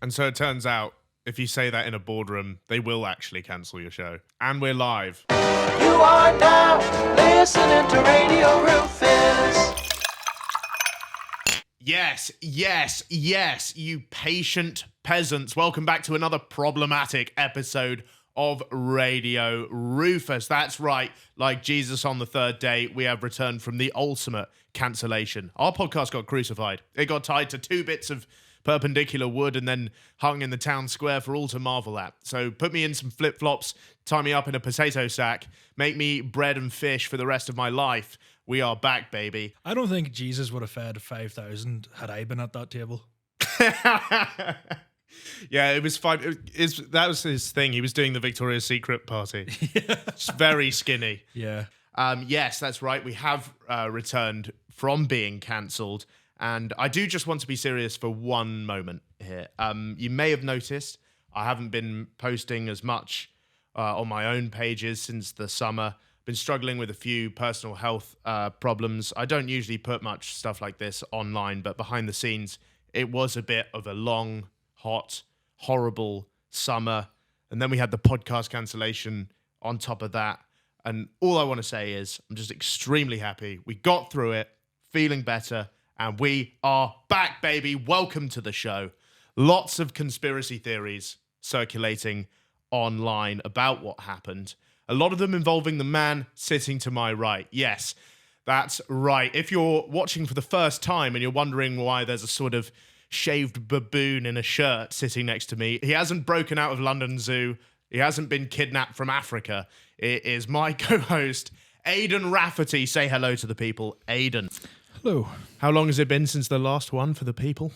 And so it turns out, if you say that in a boardroom, they will actually cancel your show. And we're live. You are now listening to Radio Rufus. Yes, you patient peasants. Welcome back to another problematic episode of Radio Rufus. That's right, like Jesus on the third day, we have returned from the ultimate cancellation. Our podcast got crucified. It got tied to two bits of perpendicular wood and then hung in the town square for all to marvel at. So put me in some flip-flops, tie me up in a potato sack, make me eat bread and fish for the rest of my life. We are back, baby. I don't think Jesus would have fed 5,000 had I been at that table. Yeah, it was fine. That was his thing. He was doing the Victoria's Secret party. Just very skinny. Yeah. Yes, that's right. We have returned from being cancelled. And I do just want to be serious for one moment here. You may have noticed I haven't been posting as much on my own pages since the summer. Been struggling with a few personal health problems. I don't usually put much stuff like this online, but behind the scenes, it was a bit of a long, hot, horrible summer. And then we had the podcast cancellation on top of that. And all I want to say is I'm just extremely happy. We got through it, feeling better. And we are back, baby. Welcome to the show. Lots of conspiracy theories circulating online about what happened. A lot of them involving the man sitting to my right. Yes, that's right. If you're watching for the first time and you're wondering why there's a sort of shaved baboon in a shirt sitting next to me, he hasn't broken out of London Zoo. He hasn't been kidnapped from Africa. It is my co-host, Aidan Rafferty. Say hello to the people, Aidan. Hello. How long has it been since the last one for the people?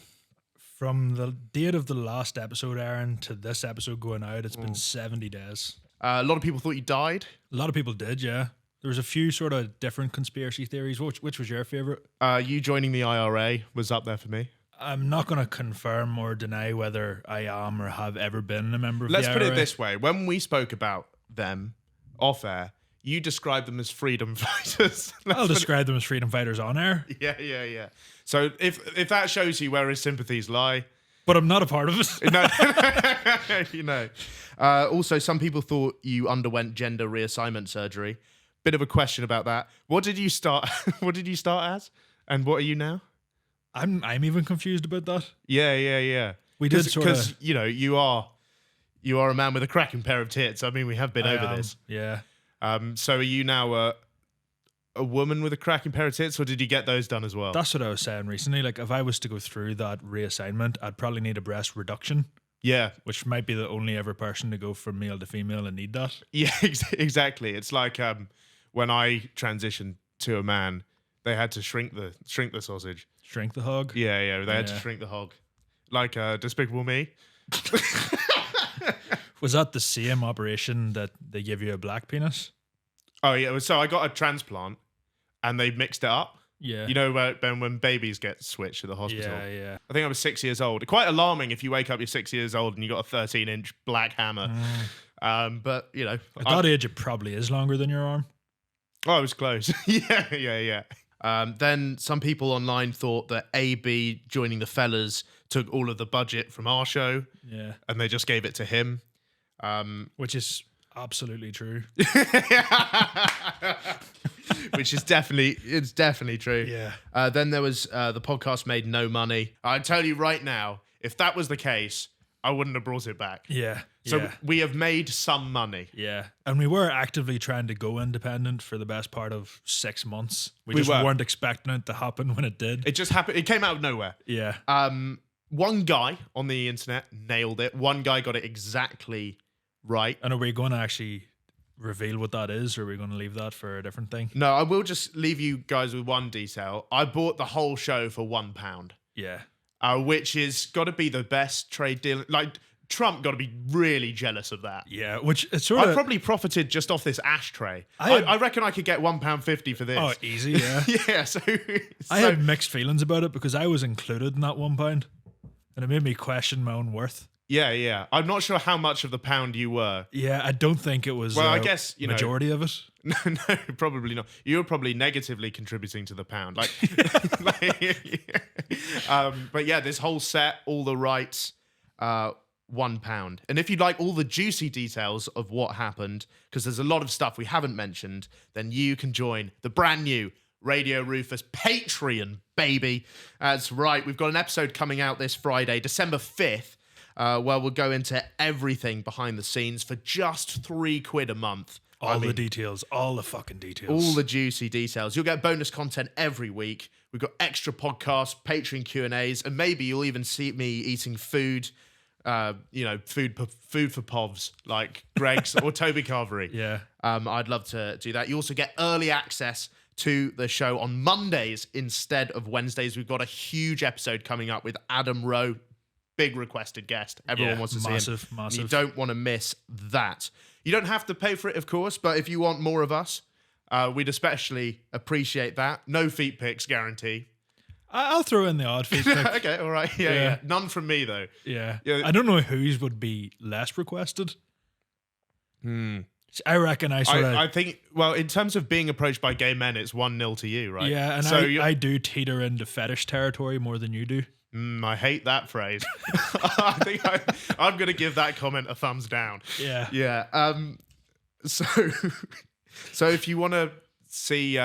From the date of the last episode, Aaron, to this episode going out, it's been 70 days. A lot of people thought you died. A lot of people did, yeah. There was a few sort of different conspiracy theories. Which was your favourite? You joining the IRA was up there for me. I'm not going to confirm or deny whether I am or have ever been a member of Let's the put IRA. it this way. When we spoke about them off air, you described them as freedom fighters. I'll describe them as freedom fighters on air. Yeah. So if that shows you where his sympathies lie. But I'm not a part of it. No. You know. Also, some people thought you underwent gender reassignment surgery. Bit of a question about that. What did you start? What did you start as? And what are you now? I'm even confused about that. Yeah. We did sort of, because you are a man with a cracking pair of tits. I mean, we have been over this. Yeah. So are you now a woman with a cracking pair of tits, or did you get those done as well? That's what I was saying recently. Like, if I was to go through that reassignment, I'd probably need a breast reduction. Yeah. Which might be the only ever person to go from male to female and need that. Yeah, exactly. It's like when I transitioned to a man, they had to shrink the sausage. Shrink the hog? Yeah. They had to shrink the hog. Like Despicable Me. Was that the same operation that they give you a black penis? Oh, yeah. So I got a transplant and they mixed it up. Yeah. You know, when babies get switched at the hospital. Yeah. I think I was 6 years old. Quite alarming if you wake up, you're 6 years old and you got a 13-inch black hammer. But, you know. At that age, it probably is longer than your arm. Oh, I was close. Yeah. Then some people online thought that AB joining the fellas took all of the budget from our show. Yeah. And they just gave it to him. Which is absolutely true. Which is definitely true. Yeah. Then there was the podcast made no money. I tell you right now, if that was the case, I wouldn't have brought it back. Yeah. So we have made some money. Yeah. And we were actively trying to go independent for the best part of 6 months. We just weren't expecting it to happen when it did. It just happened. It came out of nowhere. Yeah. One guy on the internet nailed it. One guy got it exactly right. And are we going to actually reveal what that is, or are we going to leave that for a different thing? No, I will just leave you guys with one detail. I bought the whole show for £1. Yeah. Which is got to be the best trade deal. Like, Trump got to be really jealous of that. Yeah, which it's sort I of... probably profited just off this ashtray. I reckon I could get £1.50 for this. Oh, easy, yeah. Yeah, so... I had mixed feelings about it because I was included in that £1. And it made me question my own worth. Yeah. I'm not sure how much of the pound you were. Yeah, I don't think it was I guess, majority of it. No, probably not. You were probably negatively contributing to the pound. But yeah, this whole set, all the rights. £1. And if you'd like all the juicy details of what happened, because there's a lot of stuff we haven't mentioned, then you can join the brand new Radio Rufus Patreon, baby. That's right. We've got an episode coming out this Friday, December 5th, where we'll go into everything behind the scenes for just £3 a month. All the details, all the fucking details. All the juicy details. You'll get bonus content every week. We've got extra podcasts, Patreon Q&As, and maybe you'll even see me eating food, food for povs, like Greg's or Toby Carvery. Yeah. I'd love to do that. You also get early access to the show on Mondays instead of Wednesdays. We've got a huge episode coming up with Adam Rowe, big requested guest. Everyone wants to see him. Massive. You don't want to miss that. You don't have to pay for it, of course, but if you want more of us, we'd especially appreciate that. No feet pics guarantee. I'll throw in the odd feet pic. Okay, all right. Yeah. None from me, though. Yeah. I don't know whose would be less requested. I reckon I think, well, in terms of being approached by gay men, it's 1-0 to you, right? Yeah, and so I do teeter into fetish territory more than you do. I hate that phrase. I think I'm going to give that comment a thumbs down. Yeah. Yeah. So if you want to see...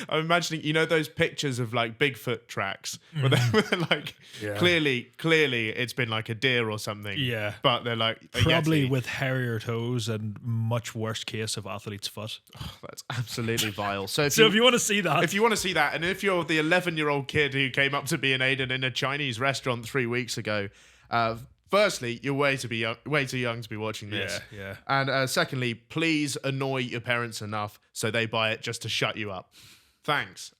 I'm imagining, those pictures of like Bigfoot tracks where they're like clearly it's been like a deer or something. Yeah. But they're like a probably Yeti. with hairier toes and much worse case of athlete's foot. Oh, that's absolutely vile. So if you want to see that. If you want to see that, and if you're the 11-year-old kid who came up to me and Aidan in a Chinese restaurant 3 weeks ago, firstly, you're way too young to be watching this. Yeah. And secondly, please annoy your parents enough so they buy it just to shut you up. Thanks.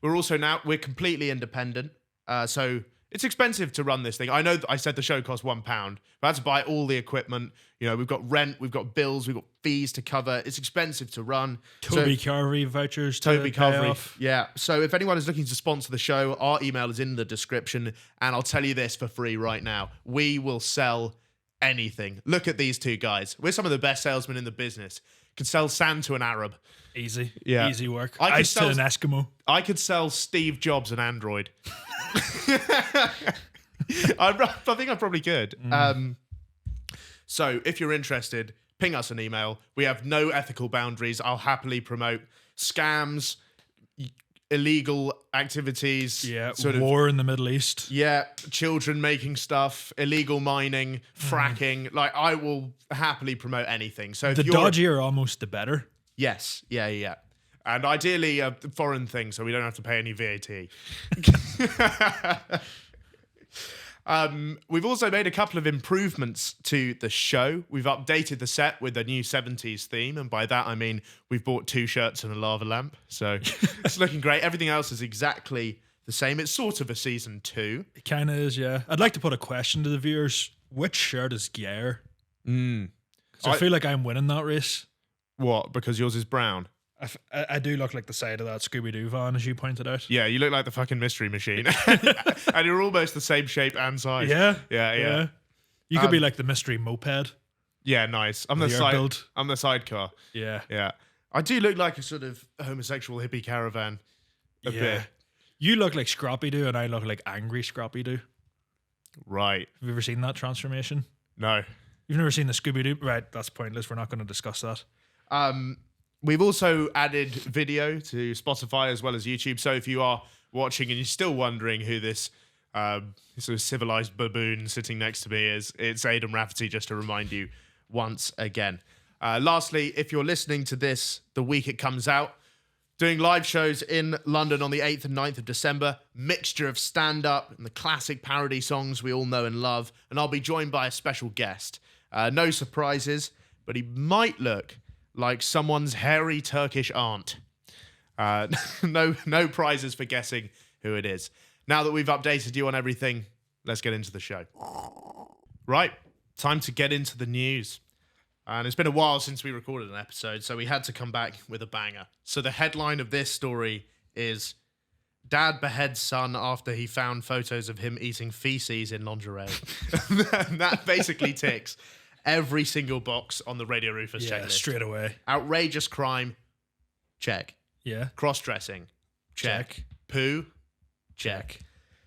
We're completely independent. So it's expensive to run this thing. I know that I said the show costs £1, but I had to buy all the equipment. We've got rent, we've got bills, we've got fees to cover. It's expensive to run. Toby Carvery vouchers Toby to pay Carvery. off. Yeah. So if anyone is looking to sponsor the show, our email is in the description. And I'll tell you this for free right now. We will sell anything. Look at these two guys. We're some of the best salesmen in the business. Can sell sand to an Arab. Easy. Yeah. Easy work. I Ice to an Eskimo. I could sell Steve Jobs an Android. I think I probably could. So if you're interested, ping us an email. We have no ethical boundaries. I'll happily promote scams, illegal activities. Yeah, war in the Middle East. Yeah, children making stuff, illegal mining, fracking. Like, I will happily promote anything. So if the dodgier almost the better. Yes, yeah. And ideally a foreign thing, so we don't have to pay any VAT. We've also made a couple of improvements to the show. We've updated the set with a new 70s theme, and by that I mean we've bought 2 shirts and a lava lamp. So it's looking great. Everything else is exactly the same. It's sort of a season 2. It kind of is, yeah. I'd like to put a question to the viewers. Which shirt is Gear? I feel like I'm winning that race. What? Because yours is brown? I do look like the side of that Scooby-Doo van, as you pointed out. Yeah, you look like the fucking Mystery Machine. And you're almost the same shape and size. Yeah. You could be like the Mystery Moped. Yeah, nice. I'm the sidecar. Yeah. I do look like a sort of homosexual hippie caravan. A bit. You look like Scrappy-Doo and I look like angry Scrappy-Doo. Right. Have you ever seen that transformation? No. You've never seen the Scooby-Doo? Right, that's pointless. We're not going to discuss that. We've also added video to Spotify as well as YouTube. So if you are watching and you're still wondering who this sort of civilized baboon sitting next to me is, it's Aidan Rafferty, just to remind you once again. Lastly, if you're listening to this the week it comes out, doing live shows in London on the 8th and 9th of December, mixture of stand-up and the classic parody songs we all know and love. And I'll be joined by a special guest. No surprises, but he might look like someone's hairy Turkish aunt. No prizes for guessing who it is. Now that we've updated you on everything, let's get into the show. Right, time to get into the news. And it's been a while since we recorded an episode, so we had to come back with a banger. So the headline of this story is Dad beheads son after he found photos of him eating feces in lingerie. That basically ticks every single box on the Radio Rufus checklist. Straight away. Outrageous crime, check. Yeah. Cross-dressing, check. Poo, check.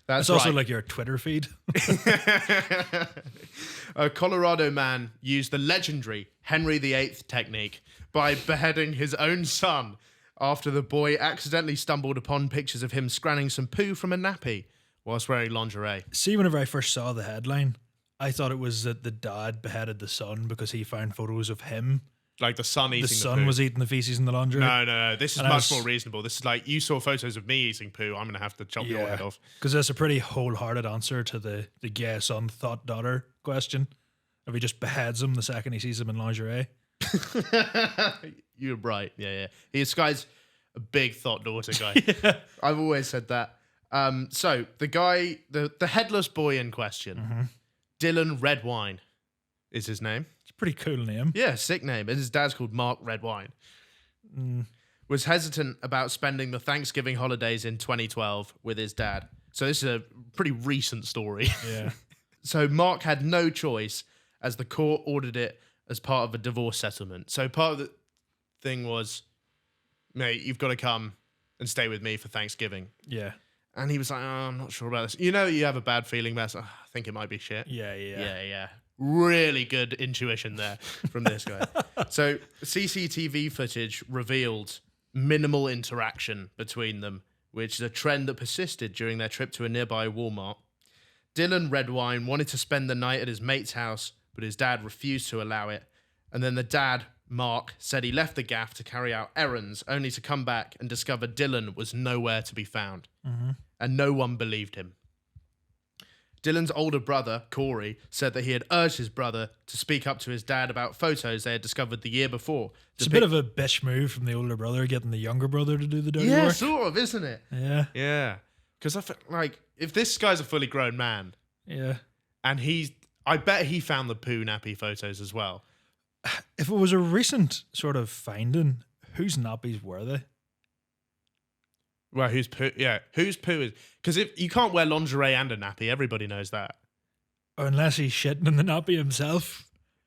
That's It's also right. like your Twitter feed. A Colorado man used the legendary Henry VIII technique by beheading his own son after the boy accidentally stumbled upon pictures of him scranning some poo from a nappy whilst wearing lingerie. See, whenever I first saw the headline, I thought it was that the dad beheaded the son because he found photos of him. Like the son eating The the son poo. was eating the feces in the laundry. No. This is And I much was- more reasonable. This is like, you saw photos of me eating poo. I'm going to have to chop your head off. Because that's a pretty wholehearted answer to the gay son thought daughter question. If he just beheads him the second he sees him in lingerie. You're right. Yeah. This guy's a big thought daughter guy. I've always said that. So the guy, the headless boy in question, Dylan Redwine is his name. It's a pretty cool name. Yeah, sick name. And his dad's called Mark Redwine. Was hesitant about spending the Thanksgiving holidays in 2012 with his dad. So this is a pretty recent story. Yeah. So Mark had no choice as the court ordered it as part of a divorce settlement. So part of the thing was, mate, you've got to come and stay with me for Thanksgiving. Yeah. And he was like, oh, I'm not sure about this. You know, you have a bad feeling about it. I think it might be shit. Yeah. Really good intuition there from this guy. So CCTV footage revealed minimal interaction between them, which is a trend that persisted during their trip to a nearby Walmart. Dylan Redwine wanted to spend the night at his mate's house, but his dad refused to allow it. And then the dad, Mark, said he left the gaff to carry out errands, only to come back and discover Dylan was nowhere to be found. And no one believed him. Dylan's older brother, Corey, said that he had urged his brother to speak up to his dad about photos they had discovered the year before. It's a bit of a bitch move from the older brother getting the younger brother to do the dirty Yeah, work. sort of, isn't it? Yeah. Yeah. Because I feel like, if this guy's a fully grown man, Yeah. and I bet he found the poo nappy photos as well. If it was a recent sort of finding, whose nappies were they? Well, whose poo? Yeah, whose poo is? Because if you can't wear lingerie and a nappy, everybody knows that. Or unless he's shitting in the nappy himself.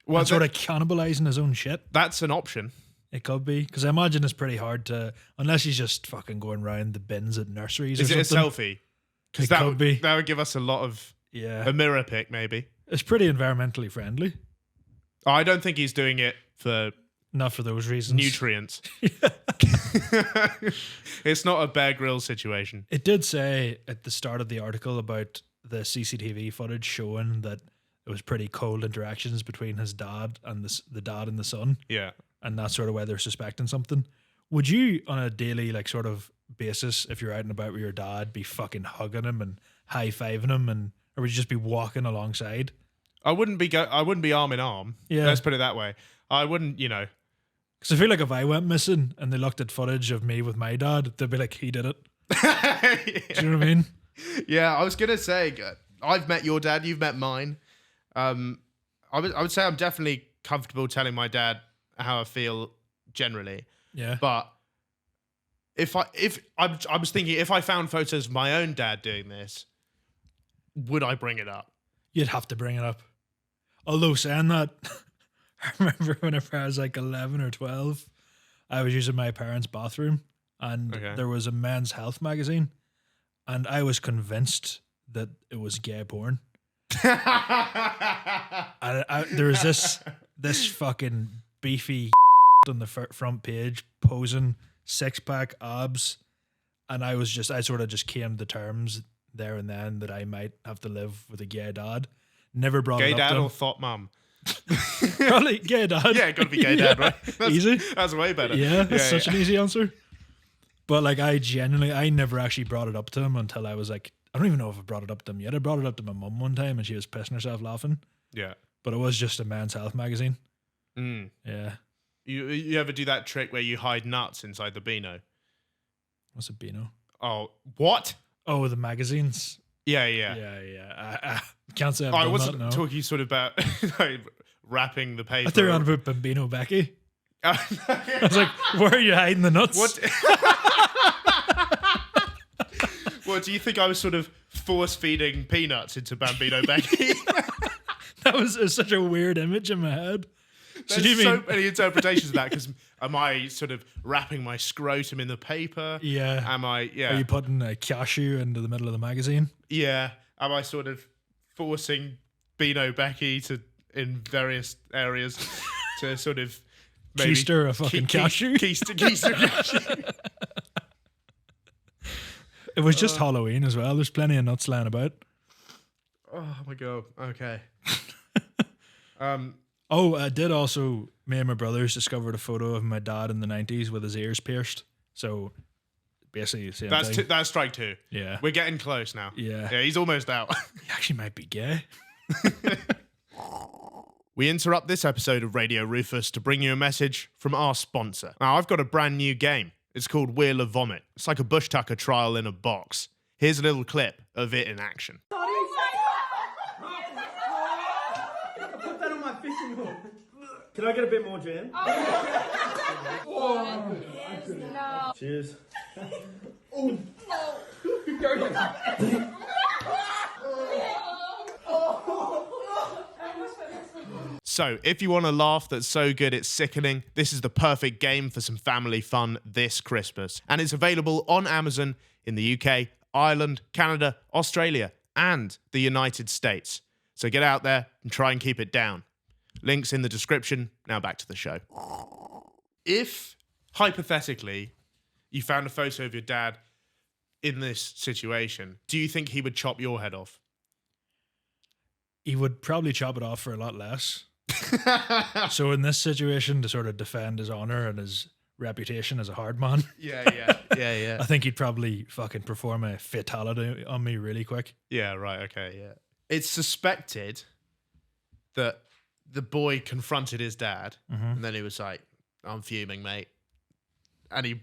Well, And sort of cannibalizing his own shit. that's an option. It could be. Because I imagine it's pretty hard to, unless he's just fucking going around the bins at nurseries Is or it a something. selfie? It could be. That would give us a lot of Yeah. a mirror pic, maybe. It's pretty environmentally friendly. Oh, I don't think he's doing it for Not for those reasons. nutrients. It's not a Bear Grylls situation. It did say at the start of the article about the CCTV footage showing that it was pretty cold interactions between his dad and the dad and the son, Yeah. and that's sort of why they're suspecting something. Would you, on a daily like sort of basis, if you're out and about with your dad, be fucking hugging him and high fiving him, or would you just be walking alongside? I wouldn't be arm in arm. Yeah. Let's put it that way. I wouldn't, Because I feel like if I went missing and they looked at footage of me with my dad, they'd be like, he did it. Do you know what I mean? Yeah, I was gonna say, I've met your dad, you've met mine. I would say I'm definitely comfortable telling my dad how I feel generally, Yeah. but I was thinking, if I found photos of my own dad doing this, would I bring it up? You'd have to bring it up. Although saying that, I remember whenever I was like 11 or 12, I was using my parents' bathroom and Okay. there was a men's health magazine and I was convinced that it was gay porn. And there was this fucking beefy on the front page posing 6-pack abs, and I sort of just came to terms there and then that I might have to live with a gay dad. Never brought Gay it up dad to him. or thought mum? Probably gay dad. Yeah, gotta be gay dad, Yeah, right? That's, easy. That's way better. Yeah, that's such an easy answer. But like I never actually brought it up to him until I was like, I don't even know if I brought it up to him yet. I brought it up to my mum one time and she was pissing herself laughing. Yeah. But it was just a men's health magazine. Mm. Yeah. You ever do that trick where you hide nuts inside the Beano? What's a Beano? Oh, what? Oh, the magazines. Yeah. Yeah. I can't say I've I done wasn't that, no. talking sort of about like, wrapping the paper. I thought you were on about Bambino Becky. I I was like, where are you hiding the nuts? What? What, do you think I was sort of force feeding peanuts into Bambino Becky? That was such a weird image in my head. There's do you so mean- many interpretations of that. Because am I sort of wrapping my scrotum in the paper? Yeah. Am I? Yeah. Are you putting a cashew into the middle of the magazine? Yeah. Am I sort of forcing Beano Becky to in various areas to sort of maybe Keister a fucking cashew? Keister cashew. It was just Halloween as well. There's plenty of nuts lying about. Oh my god. Okay. Oh, I did also. Me and my brothers discovered a photo of my dad in the 90s with his ears pierced. So basically, same thing. That's strike two. Yeah. We're getting close now. Yeah. Yeah, he's almost out. He actually might be gay. We interrupt this episode of Radio Rufus to bring you a message from our sponsor. Now, I've got a brand new game. It's called Wheel of Vomit. It's like a bush tucker trial in a box. Here's a little clip of it in action. Put that on my fishing hook. Can I get a bit more jam? No. Cheers. So, if you want a laugh that's so good it's sickening, this is the perfect game for some family fun this Christmas. And it's available on Amazon in the UK, Ireland, Canada, Australia, and the United States. So get out there and try and keep it down. Links in the description. Now back to the show. If, hypothetically, you found a photo of your dad in this situation, do you think he would chop your head off? He would probably chop it off for a lot less. So in this situation, to sort of defend his honor and his reputation as a hard man, Yeah. I think he'd probably fucking perform a fatality on me really quick. Yeah, right, okay, yeah. It's suspected that the boy confronted his dad, and then he was like, I'm fuming, mate. And he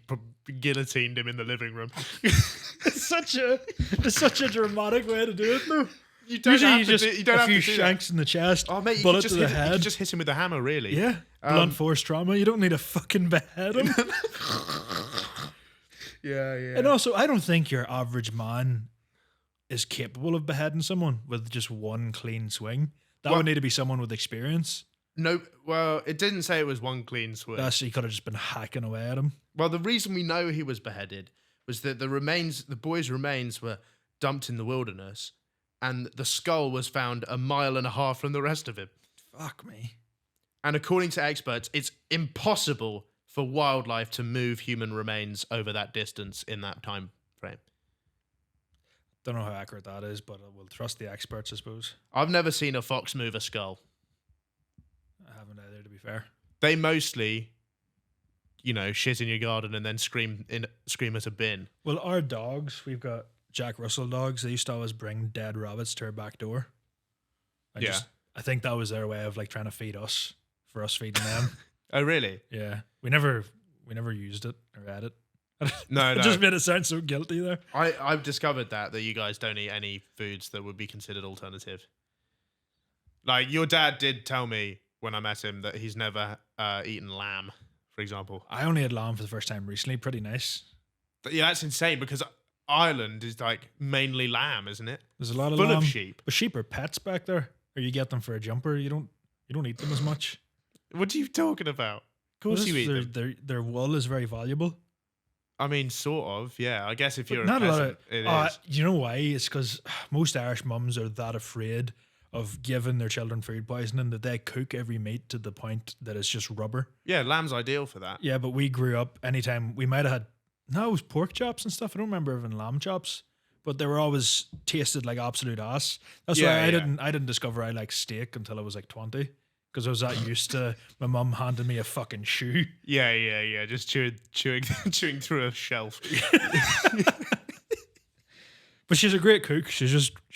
guillotined him in the living room. It's such a dramatic way to do it, though. You don't Usually have you to just do, you don't a have few to do shanks in the chest, that. Oh, mate, you bullet could, to just the hit, you head. could just hit him with a hammer, really. Yeah, blunt force trauma. You don't need to fucking behead him. Yeah. And also, I don't think your average man is capable of beheading someone with just one clean swing. That Well- would need to be someone with experience. No, well, it didn't say it was one clean swing. Thus, he could have just been hacking away at him. Well, the reason we know he was beheaded was that the boy's remains were dumped in the wilderness, and the skull was found 1.5 miles from the rest of him. Fuck me. And according to experts, it's impossible for wildlife to move human remains over that distance in that time frame. Don't know how accurate that is, but we'll trust the experts, I suppose. I've never seen a fox move a skull. I haven't either, to be fair. They mostly, shit in your garden and then scream at a bin. Well, our dogs, we've got Jack Russell dogs. They used to always bring dead rabbits to our back door. I think that was their way of like trying to feed us for us feeding them. Oh, really? Yeah, we never used it or ate it. No, It just made it sound so guilty there. I've discovered that you guys don't eat any foods that would be considered alternative. Like, your dad did tell me when I met him that he's never eaten lamb, for example. I only had lamb for the first time recently. Pretty nice. But yeah, that's insane because Ireland is like mainly lamb, isn't it? There's a lot of Full lamb. of sheep. But sheep are pets back there, or you get them for a jumper. You don't eat them as much. What are you talking about? Of course you eat them. Their wool is very valuable. I mean, sort of, yeah. I guess if you're Not a a lot peasant, of. it is. You know why? It's because most Irish mums are that afraid of giving their children food poisoning that they cook every meat to the point that it's just rubber. Yeah, lamb's ideal for that. Yeah, but we grew up anytime we might have had it was pork chops and stuff. I don't remember having lamb chops, but they were always tasted like absolute ass. That's Yeah, why I yeah. didn't discover I like steak until I was like 20 because I was that used to my mum handing me a fucking shoe. Yeah. Just chewing through a shelf. But she's a great cook. She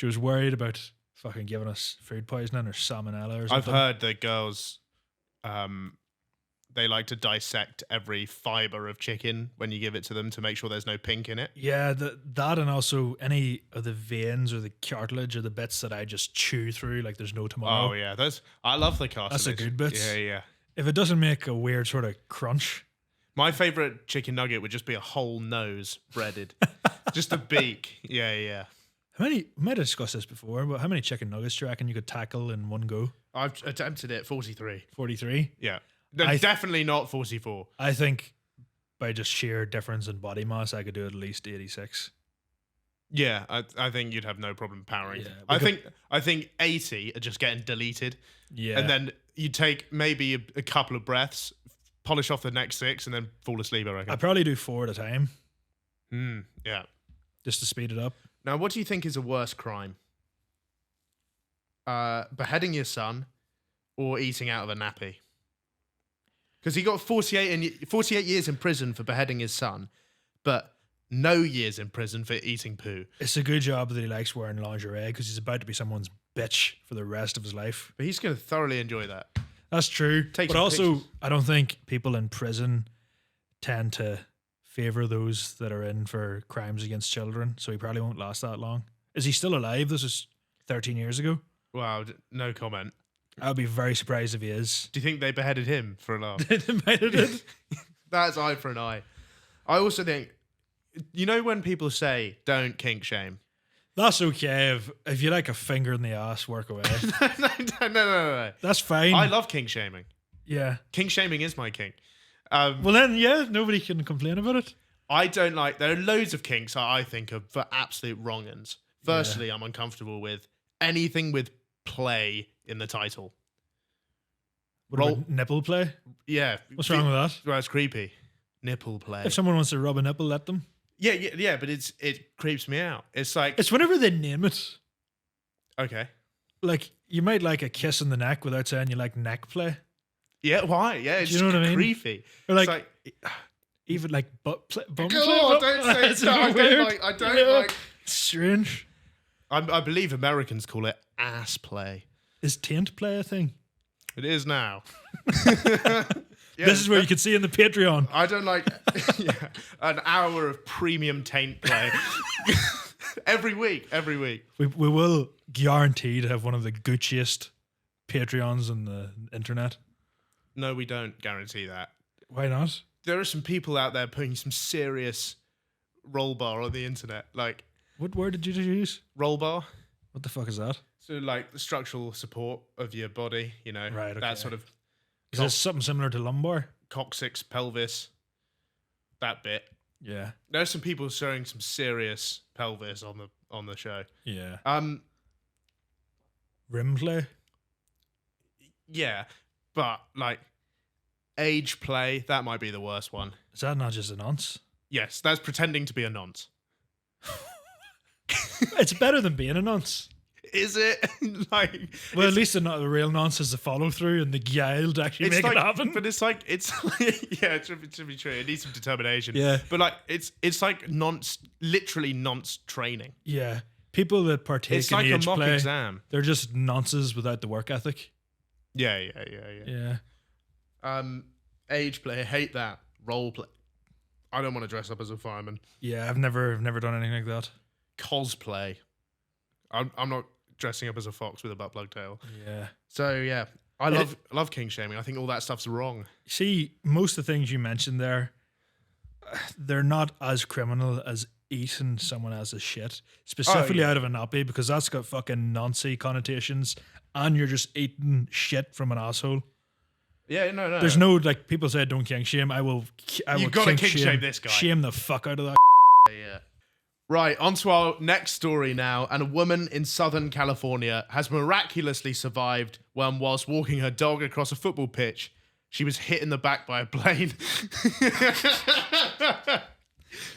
was worried about fucking giving us food poisoning or salmonella or something. I've heard that girls, they like to dissect every fiber of chicken when you give it to them to make sure there's no pink in it. Yeah, that and also any of the veins or the cartilage or the bits that I just chew through like there's no tomorrow. Oh yeah, I love the cartilage. That's the good bits. Yeah. If it doesn't make a weird sort of crunch, My favorite chicken nugget would just be a whole nose breaded, just a beak. Yeah. How many? We might have discussed this before, but how many chicken nuggets do you reckon you could tackle in one go? I've attempted it 43. 43. Yeah. No, definitely not 44. I think by just sheer difference in body mass, I could do at least 86. Yeah, I think you'd have no problem powering. Yeah, I think 80 are just getting deleted. Yeah. And then you take maybe a couple of breaths, polish off the next 6, and then fall asleep, I reckon. I'd probably do 4 at a time. Yeah. Just to speed it up. Now, what do you think is a worse crime? Beheading your son or eating out of a nappy? Because he got 48 years in prison for beheading his son, but no years in prison for eating poo. It's a good job that he likes wearing lingerie because he's about to be someone's bitch for the rest of his life. But he's going to thoroughly enjoy that. That's true. Take but some also, pictures. I don't think people in prison tend to favor those that are in for crimes against children, so he probably won't last that long. Is he still alive? This was 13 years ago. Wow, no comment. I'd be very surprised if he is. Do you think they beheaded him for a laugh? They might have did. That's eye for an eye. I also think, you know when people say, don't kink shame? That's okay if you like a finger in the ass, work away. No. That's fine. I love kink shaming. Yeah. Kink shaming is my kink. Well then, yeah, nobody can complain about it. I don't like, there are loads of kinks that I think are for absolute wrong uns. Firstly, I'm uncomfortable with anything with play in the title. What about nipple play? Yeah. What's wrong with that? Well, it's creepy. Nipple play. If someone wants to rub a nipple, let them. Yeah, but it creeps me out. It's like, It's whenever they name it. okay. Like, you might like a kiss in the neck without saying you like neck play. Yeah, why? Yeah, it's Do you know what I mean? creepy. Or It's like, even like butt play. Bum play. oh, don't say It's that. I weird. don't like. Strange. I believe Americans call it ass play. Is taint play a thing? It is now. Yeah, This is where you can see in the Patreon. I don't like an hour of premium taint play every week. We will guarantee to have one of the Gucciest Patreons on the internet. No, we don't guarantee that. Why not? There are some people out there putting some serious roll bar on the internet, like What word did you use? roll bar. What the fuck is that? So like the structural support of your body, you know, Right, okay. that sort of Is this something similar to lumbar? coccyx, pelvis, that bit. Yeah. There's some people showing some serious pelvis on the show. Yeah. Rim play? Yeah, but like age play, that might be the worst one. Is that not just a nonce? Yes, that's pretending to be a nonce. It's better than being a nonce. Is it? Like, Well, at least the real nonce has the follow through and the guile to actually make like, it happen. But it's like yeah, to be true, it needs some determination. Yeah. But like it's like nonce, literally nonce training. Yeah. People that partake It's in like a age mock play, exam. they're just nonces without the work ethic. Yeah. Yeah. Age play, I hate that. Role play. I don't want to dress up as a fireman. Yeah, I've never done anything like that. Cosplay. I'm not dressing up as a fox with a butt plug tail. Yeah. So yeah, I love king shaming. I think all that stuff's wrong. See, most of the things you mentioned there, they're not as criminal as eating someone else's shit, specifically out of a nappy, because that's got fucking Nazi connotations, and you're just eating shit from an asshole. Yeah, no. There's no, like, people say don't kink shame. I will gotta kink shame this guy. Shame the fuck out of that. Yeah. Right, on to our next story now. And a woman in Southern California has miraculously survived when, whilst walking her dog across a football pitch, she was hit in the back by a plane.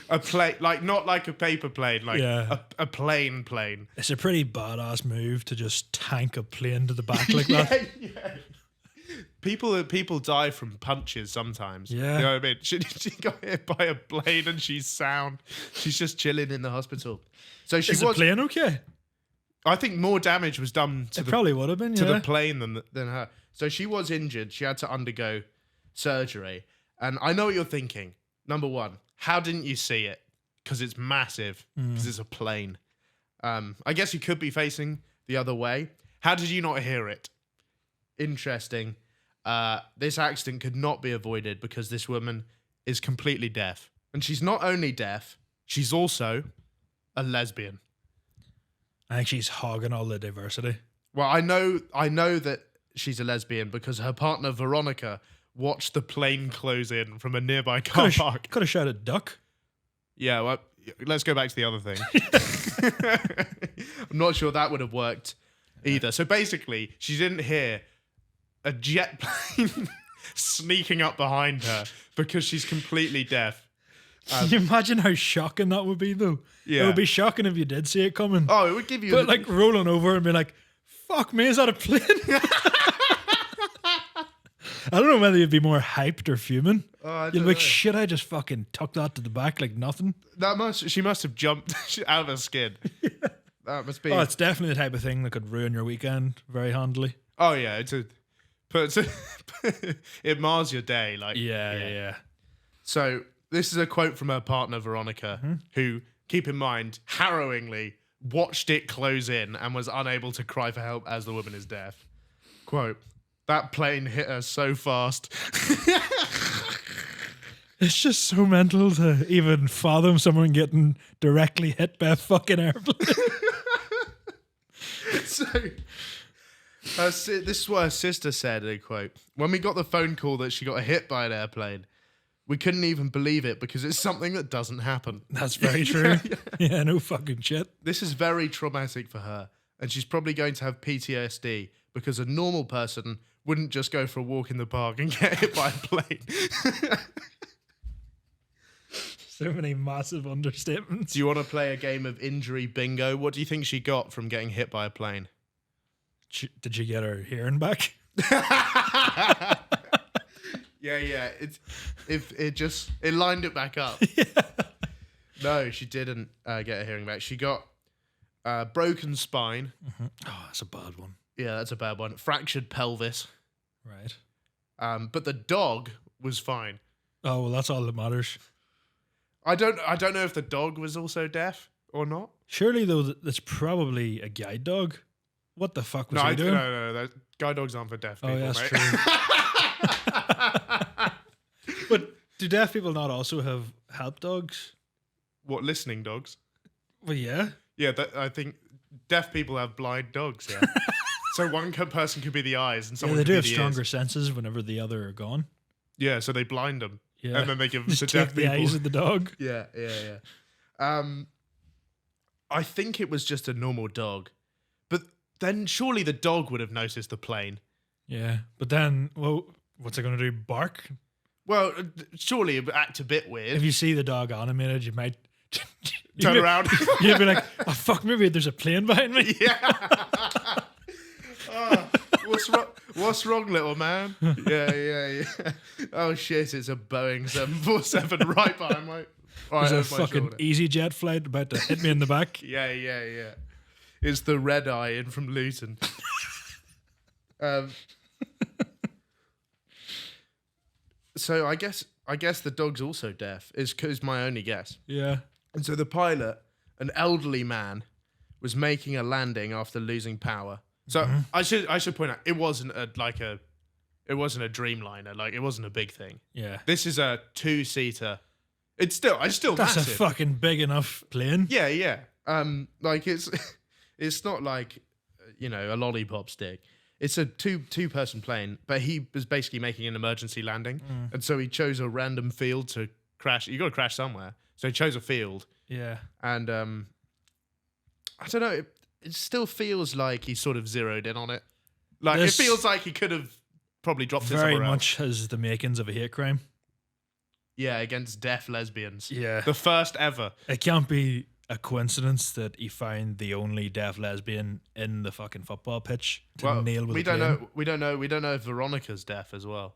A plane, like not like a paper plane, like a plane. It's a pretty badass move to just tank a plane to the back like that. Yeah. People die from punches sometimes. Yeah. You know what I mean? She got hit by a plane and she's sound. She's just chilling in the hospital. So she Is the plane okay? I think more damage was done to It probably would have been, to the plane than her. So she was injured. She had to undergo surgery. And I know what you're thinking. Number one, how didn't you see it? Because it's massive. Because it's a plane. I guess you could be facing the other way. How did you not hear it? Interesting. This accident could not be avoided because this woman is completely deaf. And she's not only deaf, she's also a lesbian. I think she's hogging all the diversity. Well, I know that she's a lesbian because her partner Veronica watched the plane close in from a nearby car park. Could have shouted duck. Yeah, well, let's go back to the other thing. I'm not sure that would have worked either. So basically, she didn't hear a jet plane sneaking up behind her because she's completely deaf. Can you imagine how shocking that would be, though? Yeah. It would be shocking if you did see it coming. Oh, it would give you... But like rolling over and be like, fuck me, is that a plane? I don't know whether you'd be more hyped or fuming. You'd be like, shit, I just fucking tucked that to the back like nothing. She must have jumped out of her skin. Yeah. That must be... Oh, it's definitely the type of thing that could ruin your weekend very handily. Oh, yeah. It mars your day. Like Yeah. So this is a quote from her partner, Veronica, who, keep in mind, harrowingly watched it close in and was unable to cry for help as the woman is deaf. Quote, "That plane hit her so fast." It's just so mental to even fathom someone getting directly hit by a fucking airplane. So, this is what her sister said, in a quote. "When we got the phone call that she got hit by an airplane, we couldn't even believe it because it's something that doesn't happen." That's very true. Yeah, no fucking shit. This is very traumatic for her, and she's probably going to have PTSD because a normal person wouldn't just go for a walk in the park and get hit by a plane. So many massive understatements. Do you want to play a game of injury bingo? What do you think she got from getting hit by a plane? Did she get her hearing back? Yeah. It lined it back up. Yeah. No, she didn't get her hearing back. She got broken spine. Mm-hmm. Oh, that's a bad one. Yeah, that's a bad one. Fractured pelvis. Right. But the dog was fine. Oh, well, that's all that matters. I don't know if the dog was also deaf or not. Surely, though, that's probably a guide dog. What the fuck was he doing? No. Guide dogs aren't for deaf people, Oh, yeah, that's mate. true. But do deaf people not also have help dogs? What, listening dogs? Well, yeah. Yeah, I think deaf people have blind dogs, yeah. So one person could be the eyes and someone They could do be have the stronger ears. senses whenever the other are gone. Yeah, so they blind them. Yeah. And then they give them Just to deaf take the people. eyes of the dog. Yeah. I think it was just a normal dog. But then surely the dog would have noticed the plane. Yeah. But then, well, what's it going to do? Bark? Well, surely it would act a bit weird. If you see the dog animated, you might Turn around. You'd be like, oh, fuck, maybe there's a plane behind me. Yeah. Oh, what's wrong, little man? Yeah. Oh shit, it's a Boeing 747 right behind my There's a over my fucking shoulder. EasyJet flight about to hit me in the back. Yeah. It's the red eye in from Luton. So I guess the dog's also deaf. Is my only guess. Yeah. And so the pilot, an elderly man, was making a landing after losing power. So I should point out it wasn't a Dreamliner, like it wasn't a big thing. Yeah. This is a 2-seater. It's still That's massive. a fucking big enough plane. Yeah. Like it's not like a lollipop stick. It's a two-person plane, but he was basically making an emergency landing, and so he chose a random field to crash. You got to crash somewhere, so he chose a field. Yeah. And I don't know. It still feels like he sort of zeroed in on it. Like This it feels like he could have probably dropped it Very somewhere much has the makings of a hate crime. else. Yeah, against deaf lesbians. Yeah. The first ever. It can't be a coincidence that he found the only deaf lesbian in the fucking football pitch to nail with we a don't plane. know. We don't know if Veronica's deaf as well.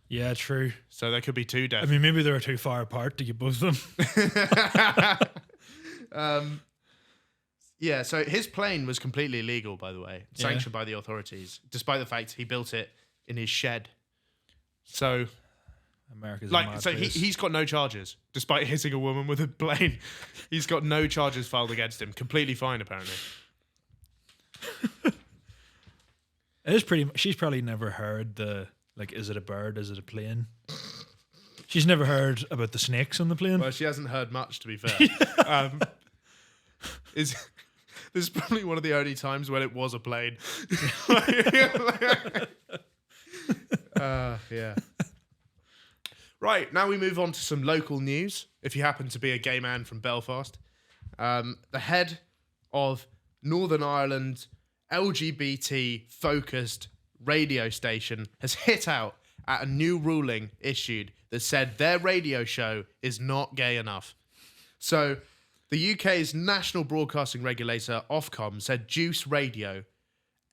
Yeah, true. So there could be two deaf. I mean, maybe they were too far apart to get both of them. Yeah, so his plane was completely illegal, by the way, sanctioned by the authorities, despite the fact he built it in his shed. So, America's a mad place. he's got no charges, despite hitting a woman with a plane. He's got no charges filed against him. Completely fine, apparently. It is pretty. She's probably never heard is it a bird? Is it a plane? She's never heard about the snakes on the plane. Well, she hasn't heard much, to be fair. This is probably one of the only times when it was a plane. Yeah. Right, now we move on to some local news. If you happen to be a gay man from Belfast, the head of Northern Ireland LGBT-focused radio station has hit out at a new ruling issued that said their radio show is not gay enough. So the UK's national broadcasting regulator, Ofcom, said Juice Radio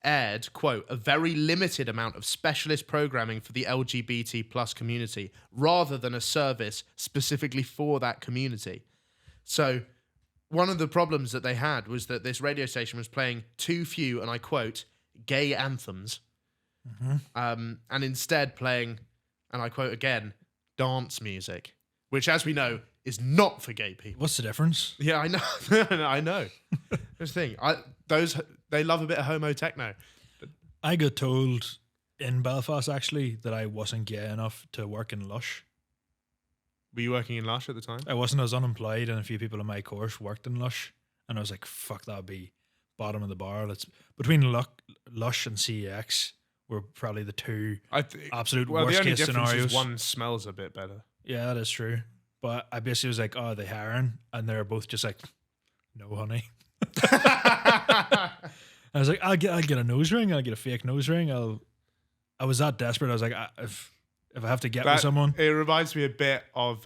aired, quote, a very limited amount of specialist programming for the LGBT plus community rather than a service specifically for that community. So one of the problems that they had was that this radio station was playing too few, and I quote, gay anthems, and instead playing, and I quote again, dance music, which, as we know, is not for gay people. What's the difference? Yeah, I know. I know. That's the thing. They love a bit of homo techno. I got told in Belfast, actually, that I wasn't gay enough to work in Lush. Were you working in Lush at the time? I wasn't. I was unemployed, and a few people in my course worked in Lush. And I was like, fuck, that would be bottom of the bar. Between Lush and CEX were probably the two absolute worst the only case difference scenarios. is one smells a bit better. Yeah, that is true. But I basically was like, oh, they hiring? And they're both just like, no, honey. I was like, I'll get a nose ring. I'll get a fake nose ring. I was that desperate. I was like, if I have to get with someone. It reminds me a bit of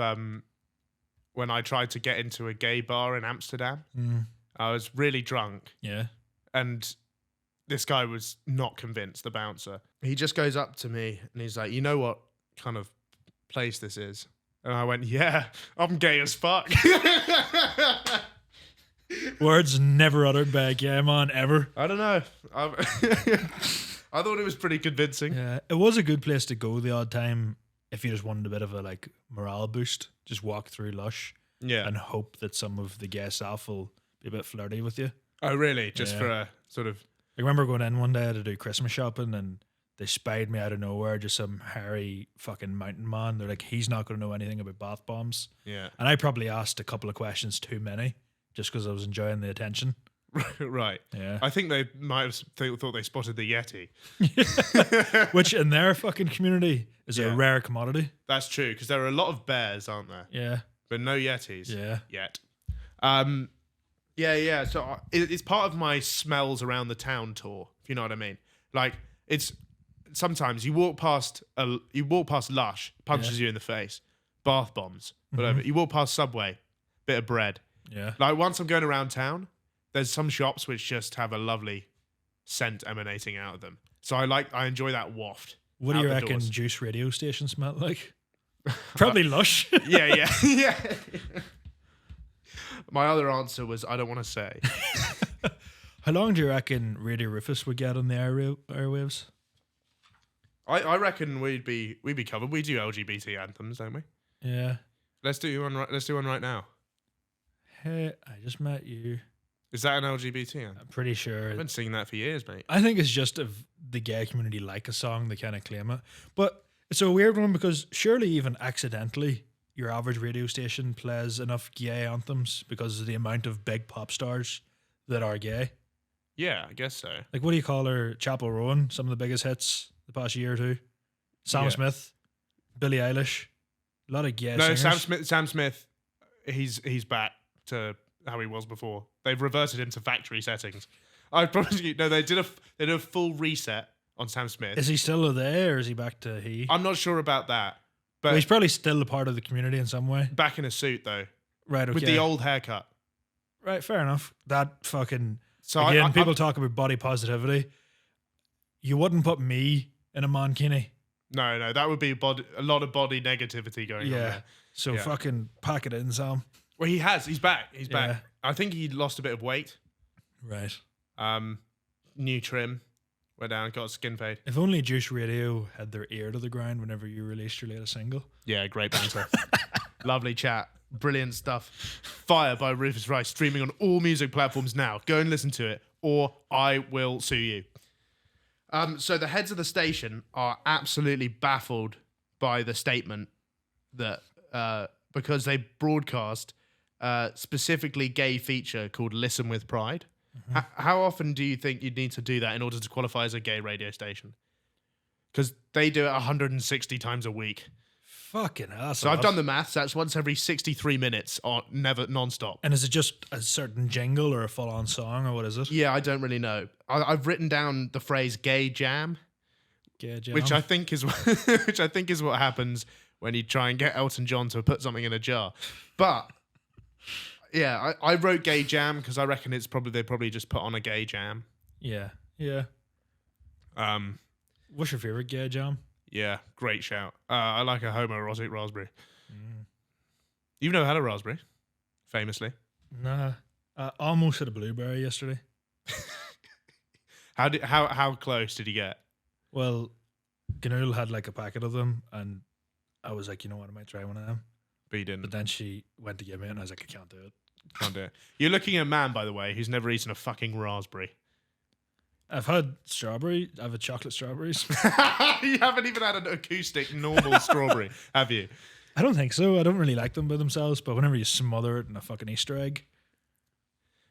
when I tried to get into a gay bar in Amsterdam. I was really drunk. Yeah. And this guy was not convinced, the bouncer. He just goes up to me and he's like, you know what kind of place this is? And I went, yeah, I'm gay as fuck. Words never uttered by a gay man ever. I don't know. I thought it was pretty convincing. Yeah, it was a good place to go the odd time if you just wanted a bit of a like morale boost. Just walk through Lush, and hope that some of the gay staff will be a bit flirty with you. Oh, really? Just for a sort of. I remember going in one day to do Christmas shopping, and they spied me out of nowhere. Just some hairy fucking mountain man. They're like, he's not going to know anything about bath bombs. Yeah, and I probably asked a couple of questions too many. Just because I was enjoying the attention. Right. Yeah. I think they might have thought they spotted the Yeti. Which in their fucking community is a rare commodity. That's true, because there are a lot of bears, aren't there? Yeah. But no Yetis. Yeah. Yet. Yeah. So it's part of my smells around the town tour, if you know what I mean. Like, it's sometimes you walk past Lush, punches you in the face, bath bombs, whatever. You walk past Subway, bit of bread. Yeah. Like, once I'm going around town, there's some shops which just have a lovely scent emanating out of them. So I enjoy that waft. What do you reckon Juice radio station smell like? Probably Lush. Yeah. My other answer was, I don't want to say. How long do you reckon Radio Rufus would get on the airwaves? I reckon we'd be covered. We do LGBT anthems, don't we? Yeah. Let's do one right now. Hey, I just met you. Is that an LGBT anthem? I'm pretty sure. I've been singing that for years, mate. I think it's just if the gay community like a song, they kind of claim it. But it's a weird one because surely even accidentally, your average radio station plays enough gay anthems because of the amount of big pop stars that are gay. Yeah, I guess so. Like, what do you call her? Chapel Rowan, some of the biggest hits the past year or two. Sam Smith, Billie Eilish, a lot of gay singers. Sam Smith, he's back to how he was before. They've reverted him to factory settings. I promise you, no, they did a full reset on Sam Smith. Is he still there, or is he back to he? I'm not sure about that, but well, he's probably still a part of the community in some way. Back in a suit though, right? Okay. With the old haircut. Right, fair enough. That fucking again, people talk about body positivity. You wouldn't put me in a mankini. No, that would be a lot of body negativity going on there. So fucking pack it in, Sam. Well, he's back. He's back. I think he lost a bit of weight. Right. New trim. Went down, got a skin fade. If only Juice Radio had their ear to the ground whenever you released your latest single. Yeah, great banter. Lovely chat. Brilliant stuff. Fire by Rufus Rice, streaming on all music platforms now. Go and listen to it, or I will sue you. So the heads of the station are absolutely baffled by the statement that because they broadcast specifically gay feature called Listen with Pride. How often do you think you'd need to do that in order to qualify as a gay radio station? Because they do it 160 times a week. Fucking hell. So I've done the maths. That's once every 63 minutes, or never non-stop. And is it just a certain jingle or a full-on song, or what is it? Yeah, I don't really know. I've written down the phrase "gay jam," Gay jam. which I think is what happens when you try and get Elton John to put something in a jar. But yeah, I wrote "gay jam" because I reckon they probably just put on a gay jam. Yeah. What's your favorite gay jam? Yeah, great shout. I like a homoerotic raspberry. You've never had a raspberry, famously. Nah. I almost had a blueberry yesterday. How close did you get? Well, Ganoul had like a packet of them, and I was like, you know what, I might try one of them. But you didn't. But then she went to give me it, and I was like, I can't do it. Can't do it. You're looking at a man, by the way, who's never eaten a fucking raspberry. I've had strawberry. I've had chocolate strawberries. You haven't even had an acoustic normal strawberry, have you? I don't think so. I don't really like them by themselves, but whenever you smother it in a fucking Easter egg.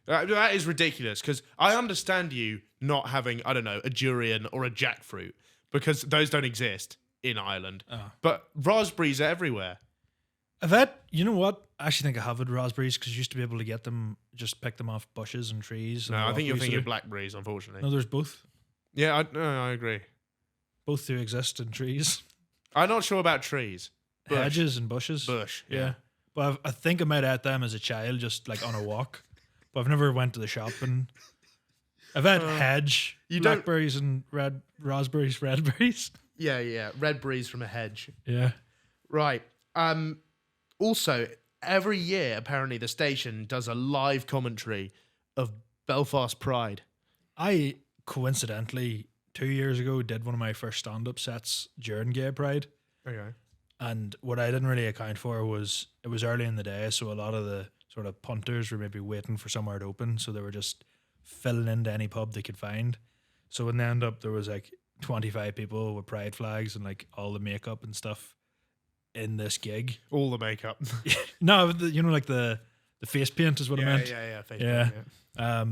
That is ridiculous, because I understand you not having, I don't know, a durian or a jackfruit, because those don't exist in Ireland. Oh. But raspberries are everywhere. I've had, you know what? I actually think I have had raspberries because you used to be able to get them, just pick them off bushes and trees. No, I think you're thinking of of blackberries, unfortunately. No, there's both. Yeah, I agree. Both do exist in trees. I'm not sure about trees. Bush. Hedges and bushes. Bush, Yeah. yeah. But I think I might have had them as a child, just like on a walk. But I've never went to the shop, and I've had hedge, blackberries and raspberries. Yeah. Red breeze from a hedge. Yeah. Right. Also, every year, apparently, the station does a live commentary of Belfast Pride. I coincidentally 2 years ago did one of my first stand-up sets during Gay Pride. Okay. And what I didn't really account for was it was early in the day, so a lot of the sort of punters were maybe waiting for somewhere to open, so they were just filling into any pub they could find. So when they ended up, there was like 25 people with pride flags and like all the makeup and stuff in this gig. All the makeup. No, like the face paint is what I meant. Yeah. Face Yeah. paint, yeah.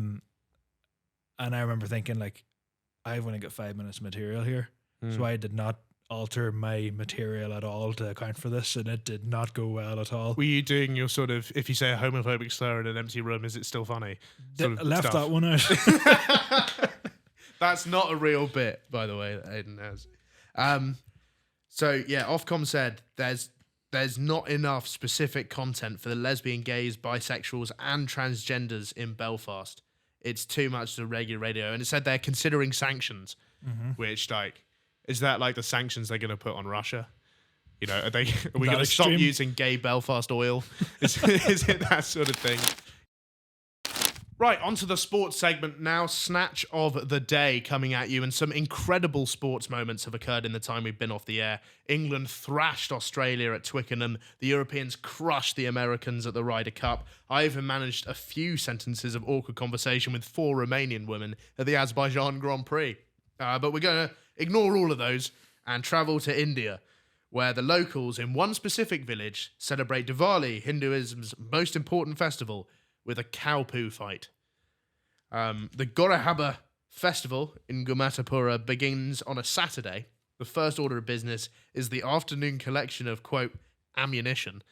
And I remember thinking, like, I've only got 5 minutes of material here, so I did not alter my material at all to account for this, and it did not go well at all. Were you doing your sort of, if you say a homophobic slur in an empty room, is it still funny? Sort of Left stuff? that one out. That's not a real bit, by the way, that Aidan has. So yeah, Ofcom said there's not enough specific content for the lesbian, gays, bisexuals, and transgenders in Belfast. It's too much to regular radio, and it said they're considering sanctions, which is that like the sanctions they're going to put on Russia? You know, are we going to stop using gay Belfast oil? Is it that sort of thing? Right, onto the sports segment now. Snatch of the day coming at you, and some incredible sports moments have occurred in the time we've been off the air. England thrashed Australia at Twickenham. The Europeans crushed the Americans at the Ryder Cup. I even managed a few sentences of awkward conversation with 4 Romanian women at the Azerbaijan Grand Prix. But we're going to ignore all of those and travel to India, where the locals in one specific village celebrate Diwali, Hinduism's most important festival, with a cow poo fight. The Gorahaba festival in Gumatapura begins on a Saturday. The first order of business is the afternoon collection of, quote, ammunition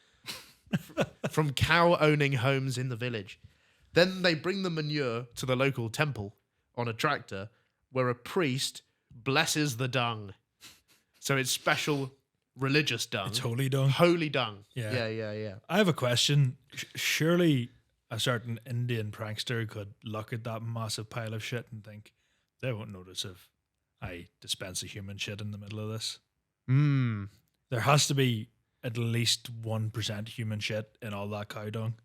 from cow-owning homes in the village. Then they bring the manure to the local temple on a tractor, where a priest blesses the dung. So it's special religious dung. It's holy dung. Holy dung. Yeah. Yeah. I have a question. Surely a certain Indian prankster could look at that massive pile of shit and think, they won't notice if I dispense a human shit in the middle of this. There has to be at least 1% human shit in all that cow dung.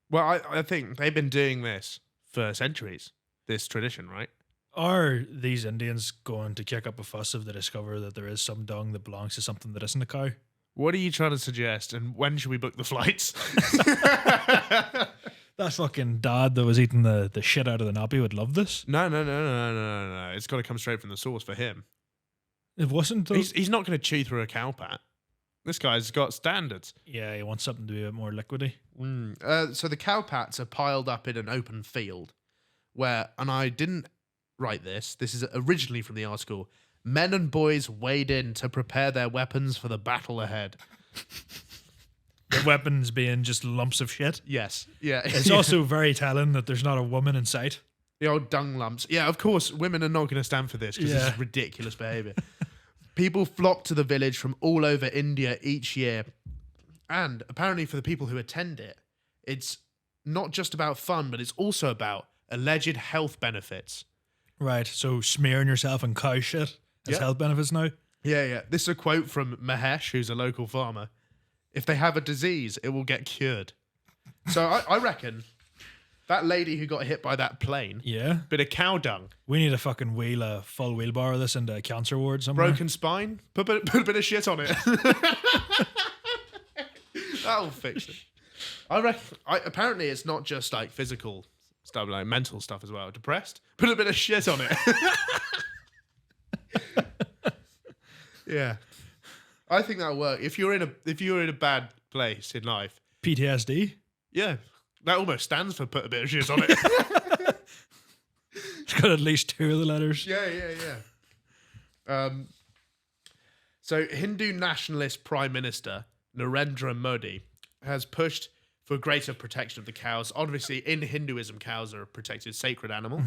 Well, I think they've been doing this for centuries, this tradition, right? Are these Indians going to kick up a fuss if they discover that there is some dung that belongs to something that isn't a cow? What are you trying to suggest, and when should we book the flights? That fucking dad that was eating the shit out of the nappy would love this. No. It's got to come straight from the source for him. It wasn't, though. He's not going to chew through a cow pat. This guy's got standards. Yeah, he wants something to be a bit more liquidy. So the cow pats are piled up in an open field, where, and I didn't write this is originally from the article, men and boys wade in to prepare their weapons for the battle ahead. The weapons being just lumps of shit. Yes. Yeah. It's also very telling that there's not a woman in sight. The old dung lumps. Yeah, of course, women are not going to stand for this because this is ridiculous behavior. People flock to the village from all over India each year. And apparently for the people who attend it, it's not just about fun, but it's also about alleged health benefits. Right, so smearing yourself in cow shit has health benefits now? Yeah. This is a quote from Mahesh, who's a local farmer. If they have a disease, it will get cured. So I reckon that lady who got hit by that plane, bit of cow dung. We need a fucking full wheelbarrow of this into a cancer ward somewhere. Broken spine, put a bit of shit on it. That'll fix it. I reckon. Apparently, it's not just like physical stuff, like mental stuff as well. Depressed, put a bit of shit on it. Yeah, I think that'll work. If you're in a bad place in life, PTSD. Yeah, that almost stands for put a bit of shit on it. It's got at least 2 of the letters. Yeah. So Hindu nationalist Prime Minister Narendra Modi has pushed for greater protection of the cows. Obviously, in Hinduism, cows are a protected sacred animal.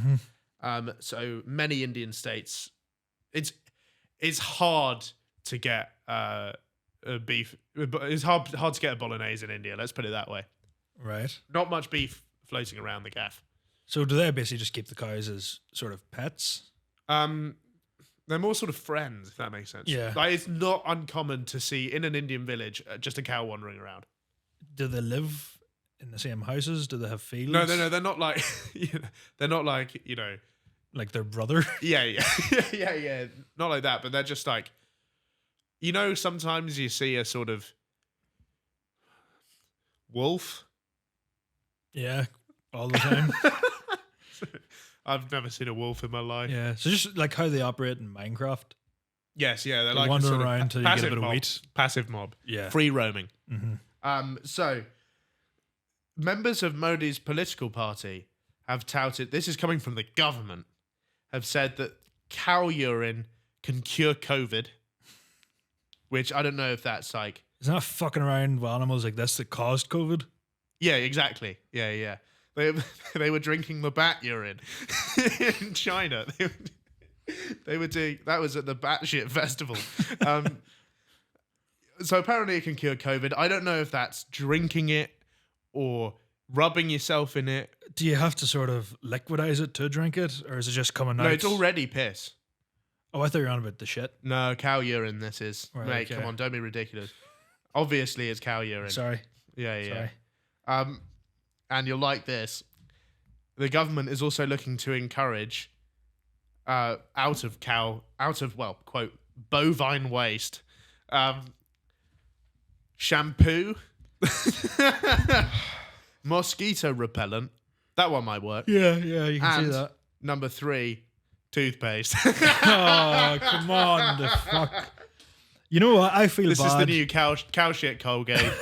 So many Indian states, it's hard to get a beef. It's hard to get a bolognese in India. Let's put it that way. Right. Not much beef floating around the gaff. So do they basically just keep the cows as sort of pets? They're more sort of friends, if that makes sense. Yeah. Like, it's not uncommon to see in an Indian village just a cow wandering around. Do they live in the same houses? Do they have fields? No. They're not like, they're not like, like their brother? Yeah. Not like that, but they're just like, sometimes you see a sort of wolf. Yeah, all the time. I've never seen a wolf in my life. Yeah, so just like how they operate in Minecraft. Yes, yeah, they're They like wander a sort around of till you get a passive bit of mob. wheat. Passive mob. Yeah. Free roaming. Mm-hmm. So, members of Modi's political party have touted, this is coming from the government, have said that cow urine can cure COVID, which I don't know if that's like... Isn't that fucking around with animals like this that caused COVID? Yeah, exactly. Yeah. They were drinking the bat urine in China. They were doing... That was at the batshit festival. So apparently it can cure COVID. I don't know if that's drinking it or rubbing yourself in it. Do you have to sort of liquidize it to drink it? Or is it just coming out? No, it's already piss. Oh, I thought you were on about the shit. No, cow urine this is. Right, Mate, okay. come on, don't be ridiculous. Obviously it's cow urine. Sorry. Yeah. Sorry. And you'll like this. The government is also looking to encourage quote, bovine waste. Shampoo. Mosquito repellent. That one might work. Yeah, you can And see that. number 3, toothpaste. Oh, come on, the fuck. You know what? I feel This bad. is the new cow shit Colgate.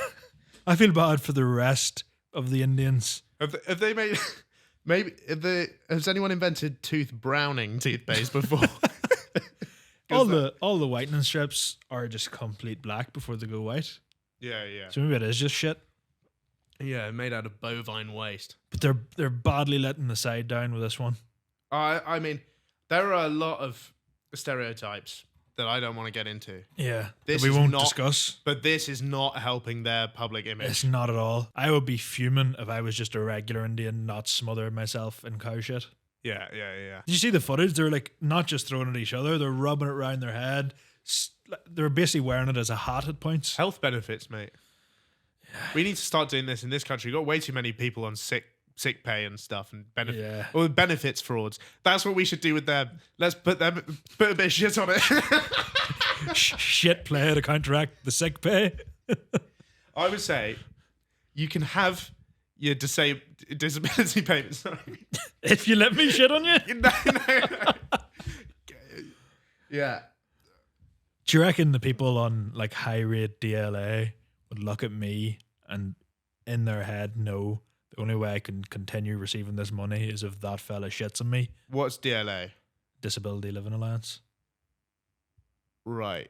I feel bad for the rest of the Indians. Have they made... Maybe... Has anyone invented tooth browning toothpaste before? All the whitening strips are just complete black before they go white. Yeah. So maybe it is just shit. Yeah, made out of bovine waste. But they're badly letting the side down with this one. I mean, there are a lot of stereotypes that I don't want to get into. Yeah. This that we is won't not- discuss. But this is not helping their public It's image. not at all. I would be fuming if I was just a regular Indian, not smothering myself in cow shit. Yeah. Did you see the footage? They're like not just throwing it at each other, they're rubbing it around their head. They're basically wearing it as a hat at points. Health benefits, mate. We need to start doing this in this country. We've got way too many people on sick pay and stuff and benefit Yeah. or benefits frauds. That's what we should do with them. Let's put a bit of shit on it. Shit play to counteract the sick pay. I would say you can have your disability payment. Sorry. If you let me shit on you. No. Yeah. Do you reckon the people on like high rate DLA would look at me and in their head know The only way I can continue receiving this money is if that fella shits on me. What's DLA? Disability Living Allowance. Right.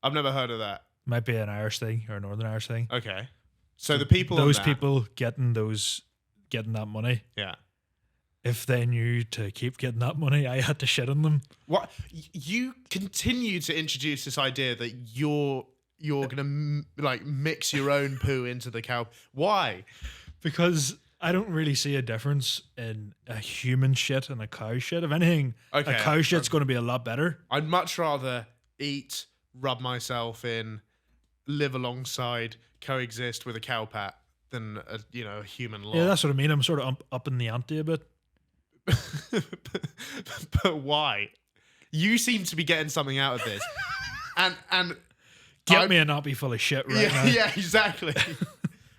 I've never heard of that. Might be an Irish thing or a Northern Irish thing. Okay. So the people on those that- people getting that money, Yeah. if they knew to keep getting that money, I had to shit on them. What you continue to introduce this idea that you're gonna like mix your own poo into the cow. Why? Because I don't really see a difference in a human shit and a cow shit. If anything, Okay. a cow shit's going to be a lot better. I'd much rather eat, rub myself in, live alongside, coexist with a cow pat than a human lot. Yeah, that's what I mean. I'm sort of up in the ante a bit. But why? You seem to be getting something out of this, and Get me a nappy full of shit right now. yeah, exactly.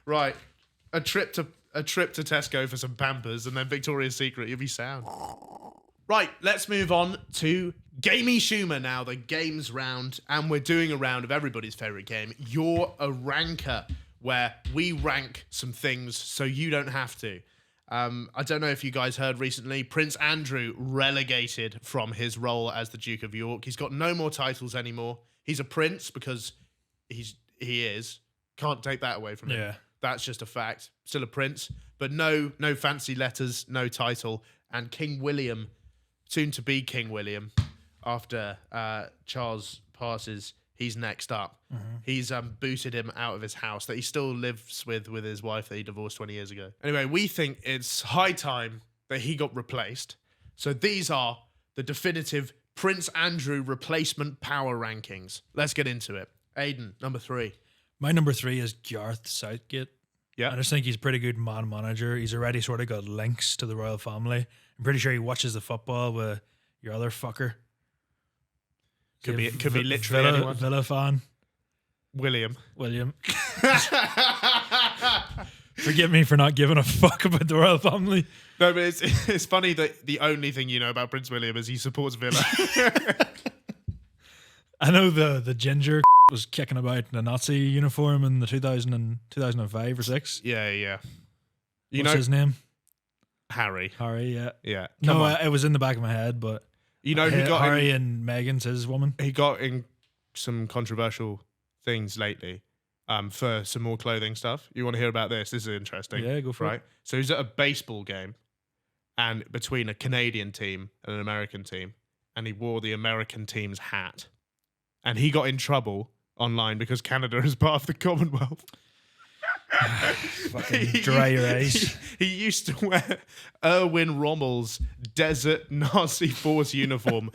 Right, a trip to Tesco for some Pampers, and then Victoria's Secret. You'll be sound. Right, let's move on to Gamey Schumer now. The games round, and we're doing a round of everybody's favorite game. You're a ranker, where we rank some things so you don't have to. I don't know if you guys heard recently, Prince Andrew relegated from his role as the Duke of York. He's got no more titles anymore. He's a prince because he is. Can't take that away from him. Yeah. That's just a fact. Still a prince, but no fancy letters, no title. And King William, soon to be King William, after Charles passes, he's next up. Mm-hmm. He's booted him out of his house that he still lives with his wife that he divorced 20 years ago. Anyway, we think it's high time that he got replaced. So these are the definitive Prince Andrew replacement power rankings. Let's get into it. Aidan, number 3. My number 3 is Gareth Southgate. Yeah. I just think he's a pretty good man manager. He's already sort of got links to the royal family. I'm pretty sure he watches the football with your other fucker. Could be literally anyone. Villa fan. William. Forgive me for not giving a fuck about the royal family. No, but it's funny that the only thing you know about Prince William is he supports Villa. I know the ginger was kicking about in a Nazi uniform in the 2005 or 6. Yeah. What's his name? Harry. Harry, yeah. Yeah. No, it was in the back of my head, but You know who got Harry and Meghan's his woman. he got in some controversial things lately for some more clothing stuff. You want to hear about this? This is interesting. Yeah, go for right? it. So he's at a baseball game and between a Canadian team and an American team, and he wore the American team's hat. And he got in trouble online because Canada is part of the Commonwealth. Fucking dry your eyes. He used to wear Erwin Rommel's Desert Nazi Force uniform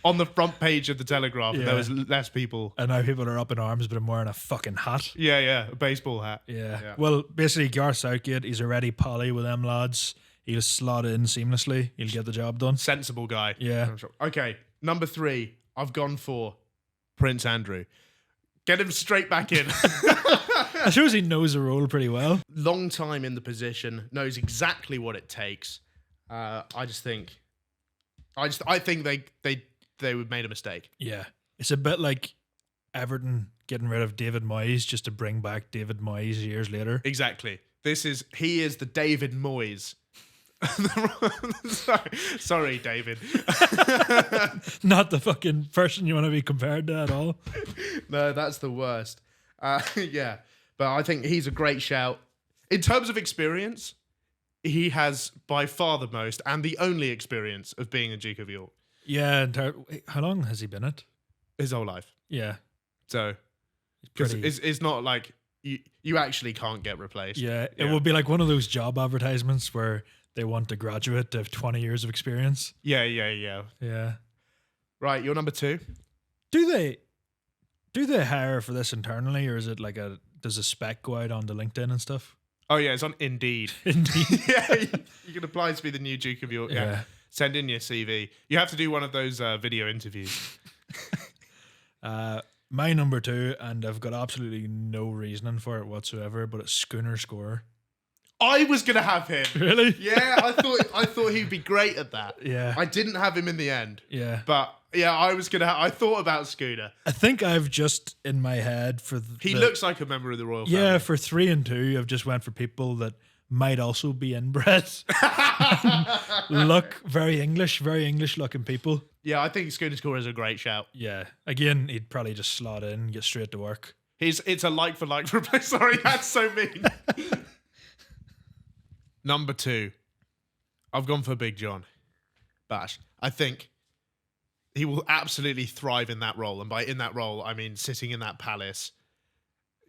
on the front page of the Telegraph, and there was less people. And now people are up in arms, but I'm wearing a fucking hat. Yeah, a baseball hat. Yeah. Well, basically, Gareth Southgate, he's already pally with them lads. He'll slot in seamlessly. He'll get the job done. Sensible guy. Yeah. Okay, number 3, I've gone for Prince Andrew. Get him straight back in. I suppose he knows the role pretty well. Long time in the position, knows exactly what it takes. I think they would made a mistake. Yeah. It's a bit like Everton getting rid of David Moyes just to bring back David Moyes years later. Exactly. He is the David Moyes. sorry, David. Not the fucking person you want to be compared to at all. No, that's the worst. Yeah, but I think he's a great shout. In terms of experience, he has by far the most and the only experience of being a Duke of York. Yeah. How long has he been it? His whole life. Yeah. So, because Pretty- it's not like you actually can't get replaced. Yeah. It would be like one of those job advertisements where they want a graduate to have 20 years of experience. Yeah. Yeah. Right, you're number 2. Do they hire for this internally, or is it like does a spec go out onto LinkedIn and stuff? Oh yeah, it's on Indeed. Indeed. Yeah, you can apply to be the new Duke of York. Yeah. Yeah. Send in your CV. You have to do one of those video interviews. My number 2, and I've got absolutely no reasoning for it whatsoever, but it's Schooner Scorer. I was gonna have him. Really? Yeah, I thought he'd be great at that. Yeah. I didn't have him in the end. Yeah. But yeah, I thought about Scooter. I think I've just in my head for He looks like a member of the royal family. Yeah, for 3 and 2, I've just went for people that might also be inbred. Look very English looking people. Yeah, I think Scooter Score is a great shout. Yeah. Again, he'd probably just slot in, get straight to work. It's a like for like replace. Sorry, that's so mean. Number 2. I've gone for Big John Bash. I think he will absolutely thrive in that role. And by in that role, I mean sitting in that palace,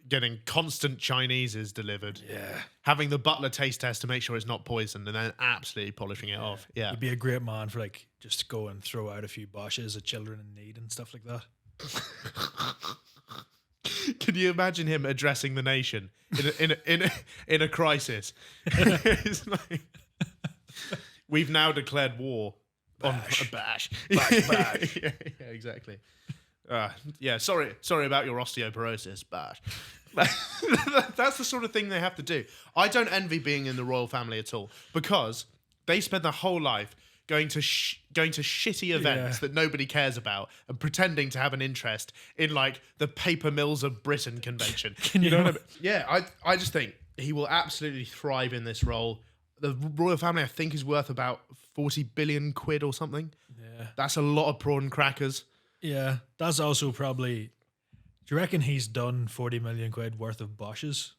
getting constant Chineses delivered. Yeah. Having the butler taste test to make sure it's not poisoned and then absolutely polishing it off. Yeah. He'd be a great man for like just to go and throw out a few boshes at children in need and stuff like that. Can you imagine him addressing the nation in a crisis? It's like, we've now declared war on a bash. Bash. Yeah, exactly. Sorry about your osteoporosis, bash. That's the sort of thing they have to do. I don't envy being in the royal family at all because they spend their whole life going to shitty events that nobody cares about and pretending to have an interest in like the Paper Mills of Britain convention. You know what I mean? Yeah, I just think he will absolutely thrive in this role. The royal family, I think, is worth about 40 billion quid or something. Yeah. That's a lot of prawn crackers. Yeah. That's also probably. Do you reckon he's done 40 million quid worth of Bosches?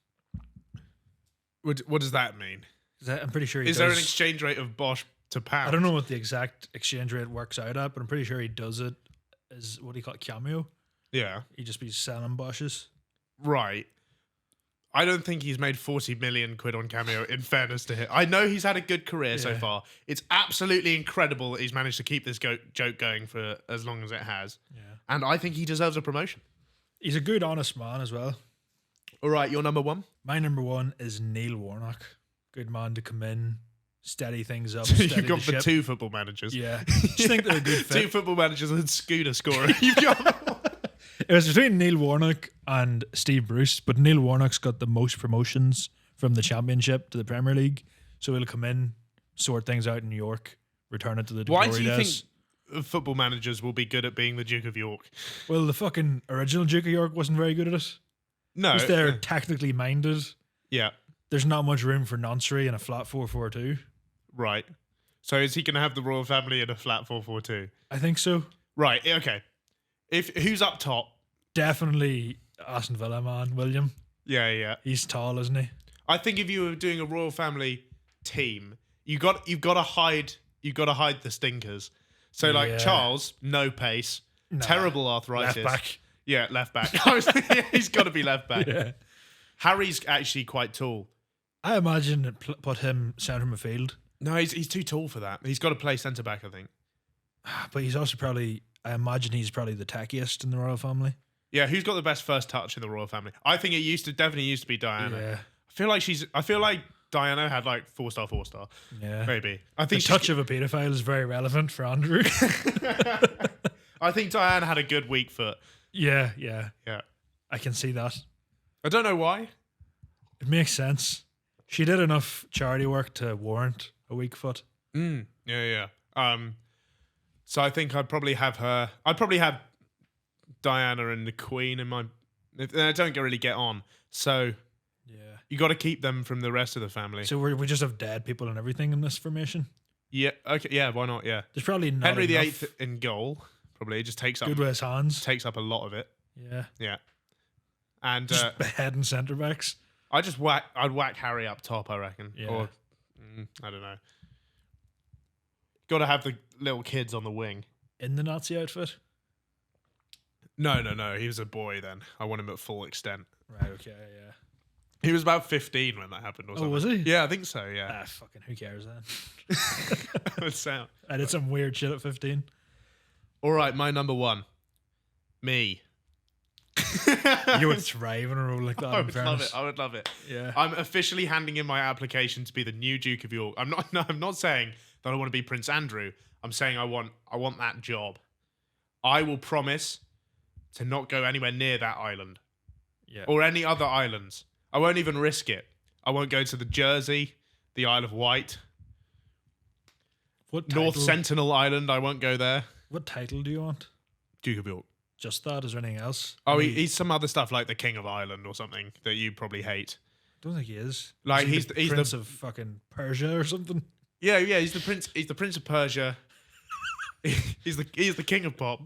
What does that mean? I'm pretty sure he Is does. there an exchange rate of Bosch to pound? I don't know what the exact exchange rate works out at, but I'm pretty sure he does it as what do you call it, cameo? Yeah. He'd just be selling Bosches. Right. I don't think he's made 40 million quid on Cameo, in fairness to him. I know he's had a good career so far. It's absolutely incredible that he's managed to keep this joke going for as long as it has. Yeah. And I think he deserves a promotion. He's a good, honest man as well. All right, your number 1? My number 1 is Neil Warnock. Good man to come in, steady things up. So steady you've gone the for ship. 2 football managers. Yeah. Just think they're a good fit. 2 football managers and Scooter Scorer. You've got... It was between Neil Warnock and Steve Bruce, but Neil Warnock's got the most promotions from the Championship to the Premier League. So he'll come in, sort things out in New York, return it to the Why glory do you days. think football managers will be good at being the Duke of York? Well, the fucking original Duke of York wasn't very good at it. No. Because they're tactically minded. Yeah, There's not much room for noncery in a flat 4-4-2. right. So is he going to have the royal family in a flat 4-4-2? I think so. Right, okay. Who's up top? Definitely Aston Villa man, William. Yeah. He's tall, isn't he? I think if you were doing a royal family team, you've got to hide the stinkers. So like Yeah. Charles, no pace, terrible arthritis. Left back. Yeah, left back. He's got to be left back. Yeah. Harry's actually quite tall. I imagine it put him centre midfield. No, he's too tall for that. He's got to play centre back, I think. But he's also probably, I imagine he's probably the tackiest in the royal family. Yeah, who's got the best first touch in the royal family? I think it definitely used to be Diana. Yeah. I feel like Diana had like 4-star. Yeah. Maybe. I The think touch of a paedophile is very relevant for Andrew. I think Diana had a good weak foot. Yeah. Yeah. I can see that. I don't know why. It makes sense. She did enough charity work to warrant a weak foot. Yeah. So I think I'd probably have her. I'd probably have Diana and the Queen in my. They don't really get on. So Yeah. you got to keep them from the rest of the family. So we just have dead people and everything in this formation. Yeah. Okay. Yeah. Why not? Yeah. There's probably not Henry enough VIII in goal. Probably just takes up good with his hands. a lot of it. Yeah. Yeah. And Just beheading centre backs. I'd whack Harry up top, I reckon. Yeah. Or I don't know. Got to have the little kids on the wing. In the Nazi outfit. No. He was a boy then. I want him at full extent. Right, okay, yeah. He was about 15 when that happened or something. was he? Yeah, I think so, yeah. Fucking who cares then? Good sound. I did some weird shit at 15. All right, my number 1. Me. You would thrive in a role like that. I in would fairness. love it. Yeah. I'm officially handing in my application to be the new Duke of York. I'm not saying that I want to be Prince Andrew. I'm saying I want that job. I will promise to not go anywhere near that island. Yeah. Or any other islands. I won't even risk it. I won't go to the Jersey, the Isle of Wight, What North title- Sentinel Island. I won't go there. What title do you want? Duke of York. Just that? Is there anything else? Oh, I mean, he's some other stuff like the King of Ireland or something that you probably hate. Don't think he is. Like Is he he's the prince of fucking Persia or something. yeah. He's the prince. He's the prince of Persia. he's the king of pop.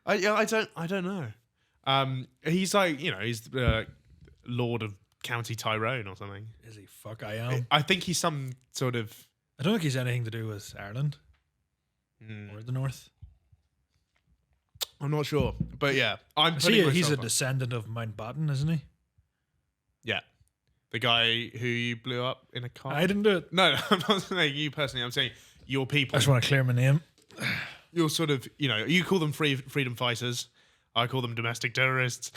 I don't know. He's like he's the Lord of County Tyrone or something. Is he? Fuck, I am. I think he's some sort of. I don't think he's anything to do with Ireland or the North. I'm not sure, but yeah, He's a descendant of Mountbatten, isn't he? Yeah, the guy who you blew up in a car. I didn't do it. No, I'm not saying you personally. I'm saying your people. I just want to clear my name. You're sort of, you call them freedom fighters. I call them domestic terrorists.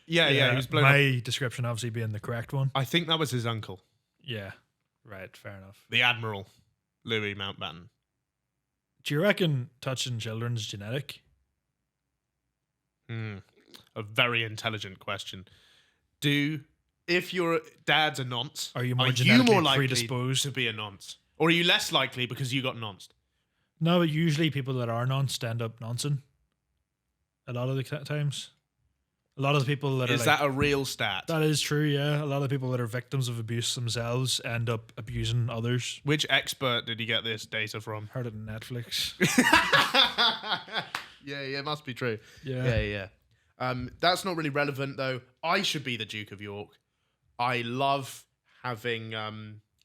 He was blown up. My description obviously being the correct one. I think that was his uncle, Yeah, right. Fair enough. the Admiral Louis Mountbatten. Do you reckon touching children's genetic? A very intelligent question. If your dad's a nonce, Are you more genetically more likely predisposed? to be a nonce? Or are you less likely because you got nonced? No, but usually people that are nonced end up noncing. A lot of the times. A lot of the people that Is are that a real stat? that is true, yeah. A lot of people that are victims of abuse themselves end up abusing others. Which expert did you get this data from? Heard it on Netflix. Yeah, it must be true. Yeah. That's not really relevant though. I should be the Duke of York. I love having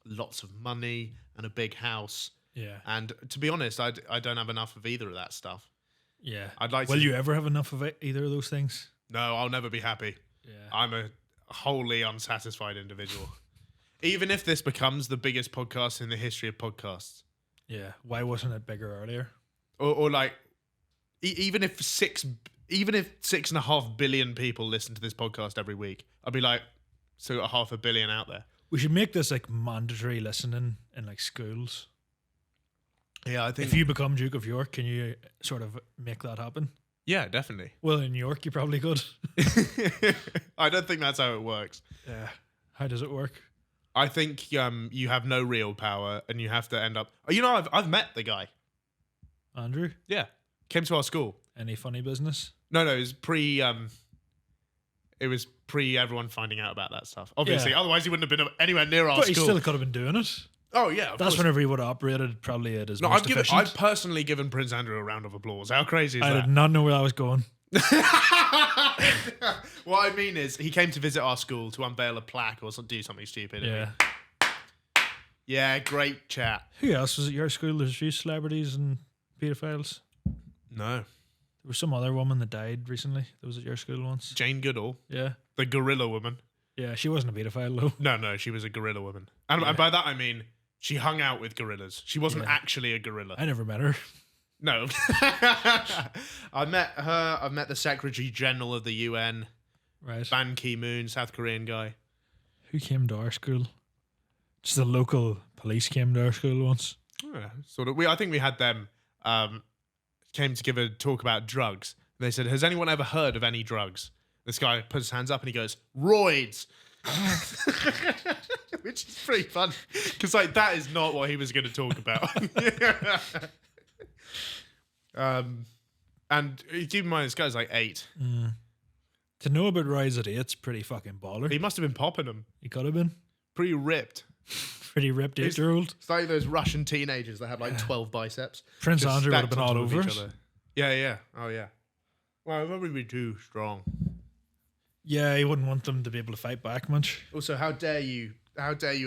lots of money and a big house. Yeah. And to be honest, I don't have enough of either of that stuff. Yeah. I'd like Will to. you ever have enough of either of those things? No, I'll never be happy. Yeah. I'm a wholly unsatisfied individual. Even if this becomes the biggest podcast in the history of podcasts. Yeah. Why wasn't it bigger earlier? Or like, even if 6.5 billion people listen to this podcast every week, I'd be like, so got 500 million out there. We should make this like mandatory listening in like schools. Yeah, I think. If you become Duke of York, can you sort of make that happen? Yeah, definitely. Well, in York, you probably could. I don't think that's how it works. Yeah. How does it work? I think you have no real power, and you have to end up. Oh, I've met the guy. Andrew? Yeah, came to our school. Any funny business? No, it was pre. It was pre everyone finding out about that stuff. Obviously, Yeah. otherwise he wouldn't have been anywhere near our But he school. still could have been doing it. Oh yeah, of That's course. whenever he would have operated probably at his No, most efficient. I've personally given Prince Andrew a round of applause. How crazy is I that? did not know where I was going. What I mean is, he came to visit our school to unveil a plaque or do something stupid. Yeah. Yeah, great chat. Who else was at your school? There's a few celebrities and pedophiles. No, There was some other woman that died recently that was at your school once. Jane Goodall, Yeah. the gorilla woman. Yeah, she wasn't a pedophile though. No, she was a gorilla woman. And by that I mean she hung out with gorillas. She wasn't Yeah. actually a gorilla. I never met her. No. I met her. I've met the Secretary General of the UN, Right. Ban Ki-moon, South Korean guy. Who came to our school? Just the local police came to our school once. Yeah, sort of. I think we had them came to give a talk about drugs. They said, "Has anyone ever heard of any drugs?" This guy puts his hands up and he goes, "Roids," which is pretty fun because like that is not what he was going to talk about. And keep in mind, this guy's like 8. To know about Rise at 8's pretty fucking baller. He must have been popping them, He could have been. pretty ripped. Pretty ripped 8-year-old. It's like those Russian teenagers that have like 12 biceps. Prince just Andrew would have stacked been on all top of over each it. other. Yeah. Oh yeah. Well, it would be too strong. Yeah, he wouldn't want them to be able to fight back much. Also, how dare you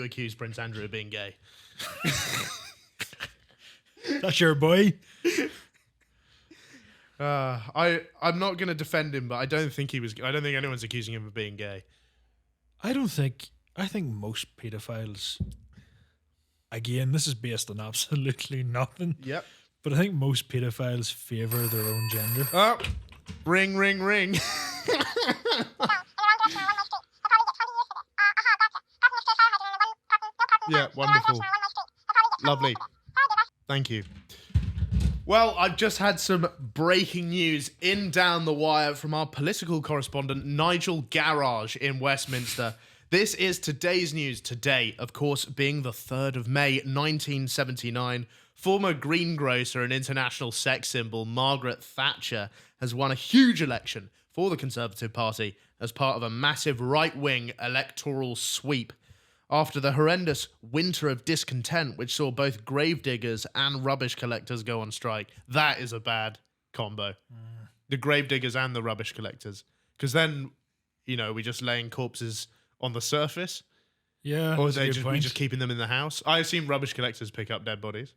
accuse Prince Andrew of being gay? That's your boy. I'm not going to defend him, but I don't think anyone's accusing him of being gay. I think most pedophiles, again, this is based on absolutely nothing, Yep. but I think most pedophiles favour their own gender. Oh, ring, ring, ring. Yeah, wonderful. Lovely. Thank you. Well, I've just had some breaking news in down the wire from our political correspondent, Nigel Garage in Westminster. This is today's news. Today, of course, being the 3rd of May, 1979, former greengrocer and international sex symbol Margaret Thatcher has won a huge election for the Conservative Party as part of a massive right-wing electoral sweep after the horrendous winter of discontent, which saw both gravediggers and rubbish collectors go on strike. That is a bad combo. The gravediggers and the rubbish collectors. Because then, we're just laying corpses on the surface. Yeah, Or that's a good we point. just keeping them in the house. I assume rubbish collectors pick up dead bodies.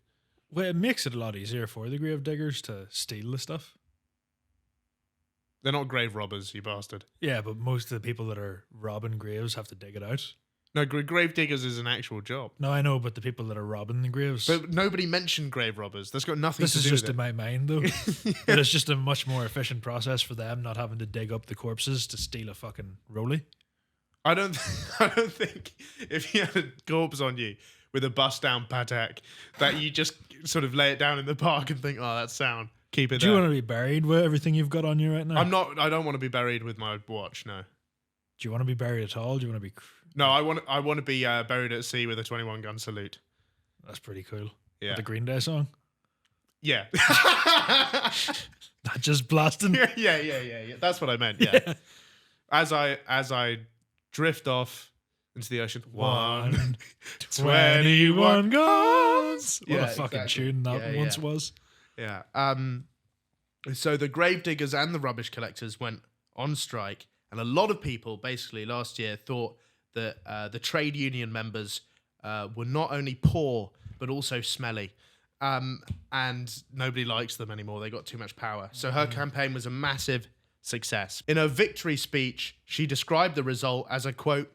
Well, it makes it a lot easier for the grave diggers to steal the stuff. They're not grave robbers, you bastard. Yeah, but most of the people that are robbing graves have to dig it out. No, grave diggers is an actual job. No, I know, but the people that are robbing the graves. But nobody mentioned grave robbers. That's got nothing This to is do just with in it. my mind, though. It is just a much more efficient process for them not having to dig up the corpses to steal a fucking rollie. I don't think if you had a corpse on you with a bust down patek that you just sort of lay it down in the park and think, oh, that's sound. Keep it Do there. you want to be buried with everything you've got on you right now? I don't want to be buried with my watch, no. Do you want to be buried at all? Do you want to be... No, I want to be buried at sea with a 21 gun salute. That's pretty cool. Yeah. With the Green Day song. Yeah. Not just blasting. yeah. That's what I meant. Yeah. As I drift off into the ocean. 121 guns. What Yeah, a fucking exactly. tune that Yeah, once yeah. was. Yeah. So the gravediggers and the rubbish collectors went on strike, and a lot of people basically last year thought that the trade union members were not only poor but also smelly. And nobody likes them anymore. They got too much power. So her campaign was a massive success. In her victory speech, she described the result as a, quote,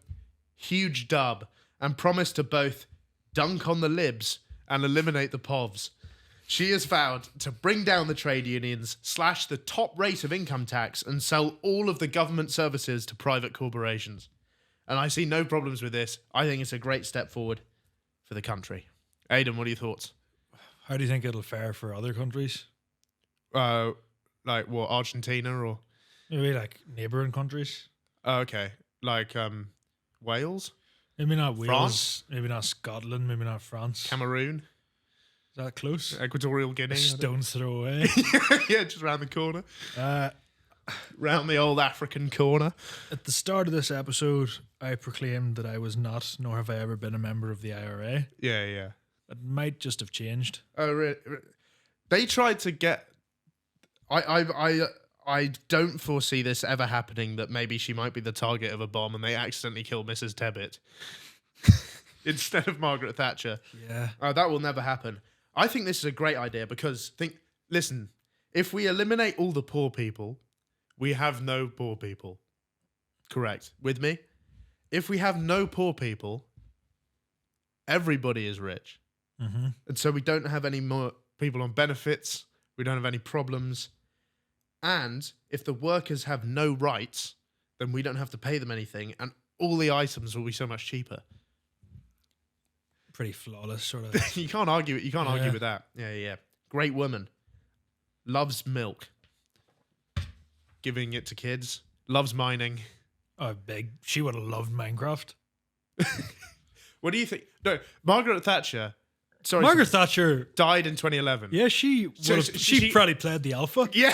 huge dub, and promised to both dunk on the libs and eliminate the povs. She has vowed to bring down the trade unions, slash the top rate of income tax, and sell all of the government services to private corporations. And I see no problems with this. I think it's a great step forward for the country. Aidan, what are your thoughts? How do you think it'll fare for other countries? Like what, Argentina or? Maybe like neighbouring countries. Oh, okay, like Wales, Maybe not Wales. France? Maybe not Scotland. Maybe not France. Cameroon, Is that close? Equatorial Guinea. A stone's throw away. Yeah, just around the corner, uh, round the old African corner. at the start of this episode, I proclaimed that I was not, nor have I ever been a member of the IRA. Yeah. It might just have changed. Oh, really? They tried to get. I don't foresee this ever happening. That maybe she might be the target of a bomb, and they accidentally kill Mrs. Tebbit instead of Margaret Thatcher. Yeah. That will never happen. I think this is a great idea because listen, if we eliminate all the poor people, we have no poor people. Correct. With me? If we have no poor people, everybody is rich. Mm-hmm. And so we don't have any more people on benefits. We don't have any problems. And if the workers have no rights, then we don't have to pay them anything. And all the items will be so much cheaper. Pretty flawless, sort of. You can't argue it. You can't argue Yeah. with that. Yeah. Great woman. Loves milk. Giving it to kids. Loves mining. Oh, big. She would have loved Minecraft. What do you think? No, Margaret Thatcher. Sorry, Margaret Thatcher. died in 2011. Yeah, she So would've- she- she probably played the alpha. Yeah.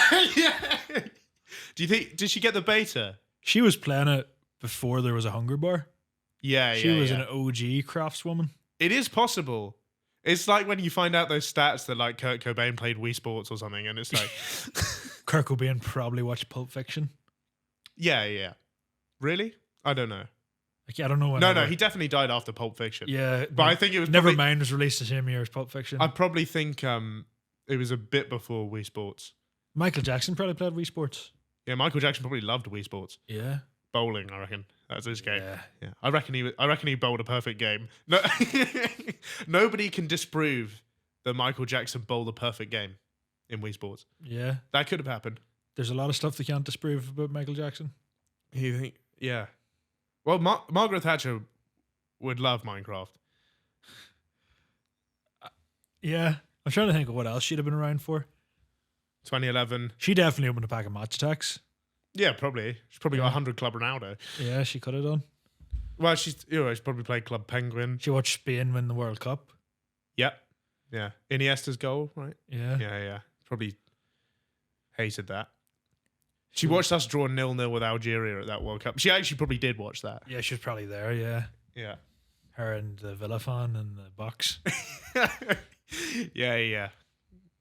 Do you think? Did she get the beta? She was playing it before there was a Hunger Bar. Yeah. She was an OG craftswoman. It is possible. It's like when you find out those stats that like Kurt Cobain played Wii Sports or something, and it's like, Kurt Cobain probably watched Pulp Fiction. yeah. Really? I don't know. Like, I don't know. No, he definitely died after Pulp Fiction. Yeah, But I think it was probably, Nevermind was released the same year as Pulp Fiction. I probably think it was a bit before Wii Sports. Michael Jackson probably played Wii Sports. Yeah, Michael Jackson probably loved Wii Sports. Yeah. Bowling, I reckon. That's his game. Yeah. I reckon he bowled a perfect game. No, nobody can disprove that Michael Jackson bowled a perfect game in Wii Sports. Yeah. That could have happened. There's a lot of stuff they can't disprove about Michael Jackson. You think? Yeah. Well, Margaret Thatcher would love Minecraft. Yeah. I'm trying to think of what else she'd have been around for. 2011. She definitely opened a pack of Match Attacks. Yeah, probably. She's probably got Yeah. 100 Club Ronaldo. Yeah, she could have done. Well, she's probably played Club Penguin. She watched Spain win the World Cup. Yep. Yeah. Iniesta's goal, right? Yeah. Yeah. Probably hated that. She watched us draw 0-0 with Algeria at that World Cup. She actually probably did watch that. Yeah, she was probably there. Yeah, Yeah. her and the Villa fan and the box. Yeah.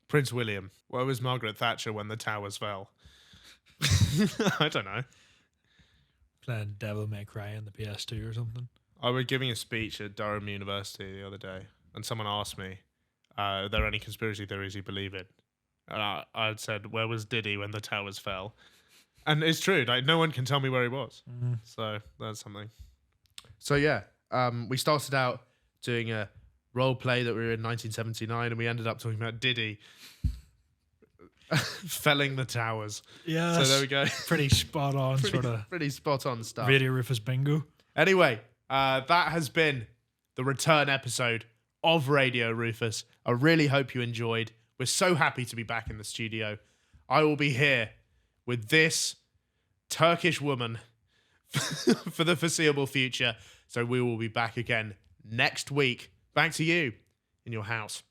Prince William. Where was Margaret Thatcher when the towers fell? I don't know. Playing Devil May Cry on the PS2 or something. I was giving a speech at Durham University the other day, and someone asked me, are there any conspiracy theories you believe in? And I said, where was Diddy when the towers fell? And it's true. Like, no one can tell me where he was. Mm. So that's something. So yeah, we started out doing a role play that we were in 1979, and we ended up talking about Diddy felling the towers. Yeah, So there we go. Pretty spot on, Pretty spot on stuff. Radio Rufus bingo. Anyway, that has been the return episode of Radio Rufus. I really hope you enjoyed. We're so happy to be back in the studio. I will be here with this Turkish woman for the foreseeable future. So we will be back again next week. Back to you in your house.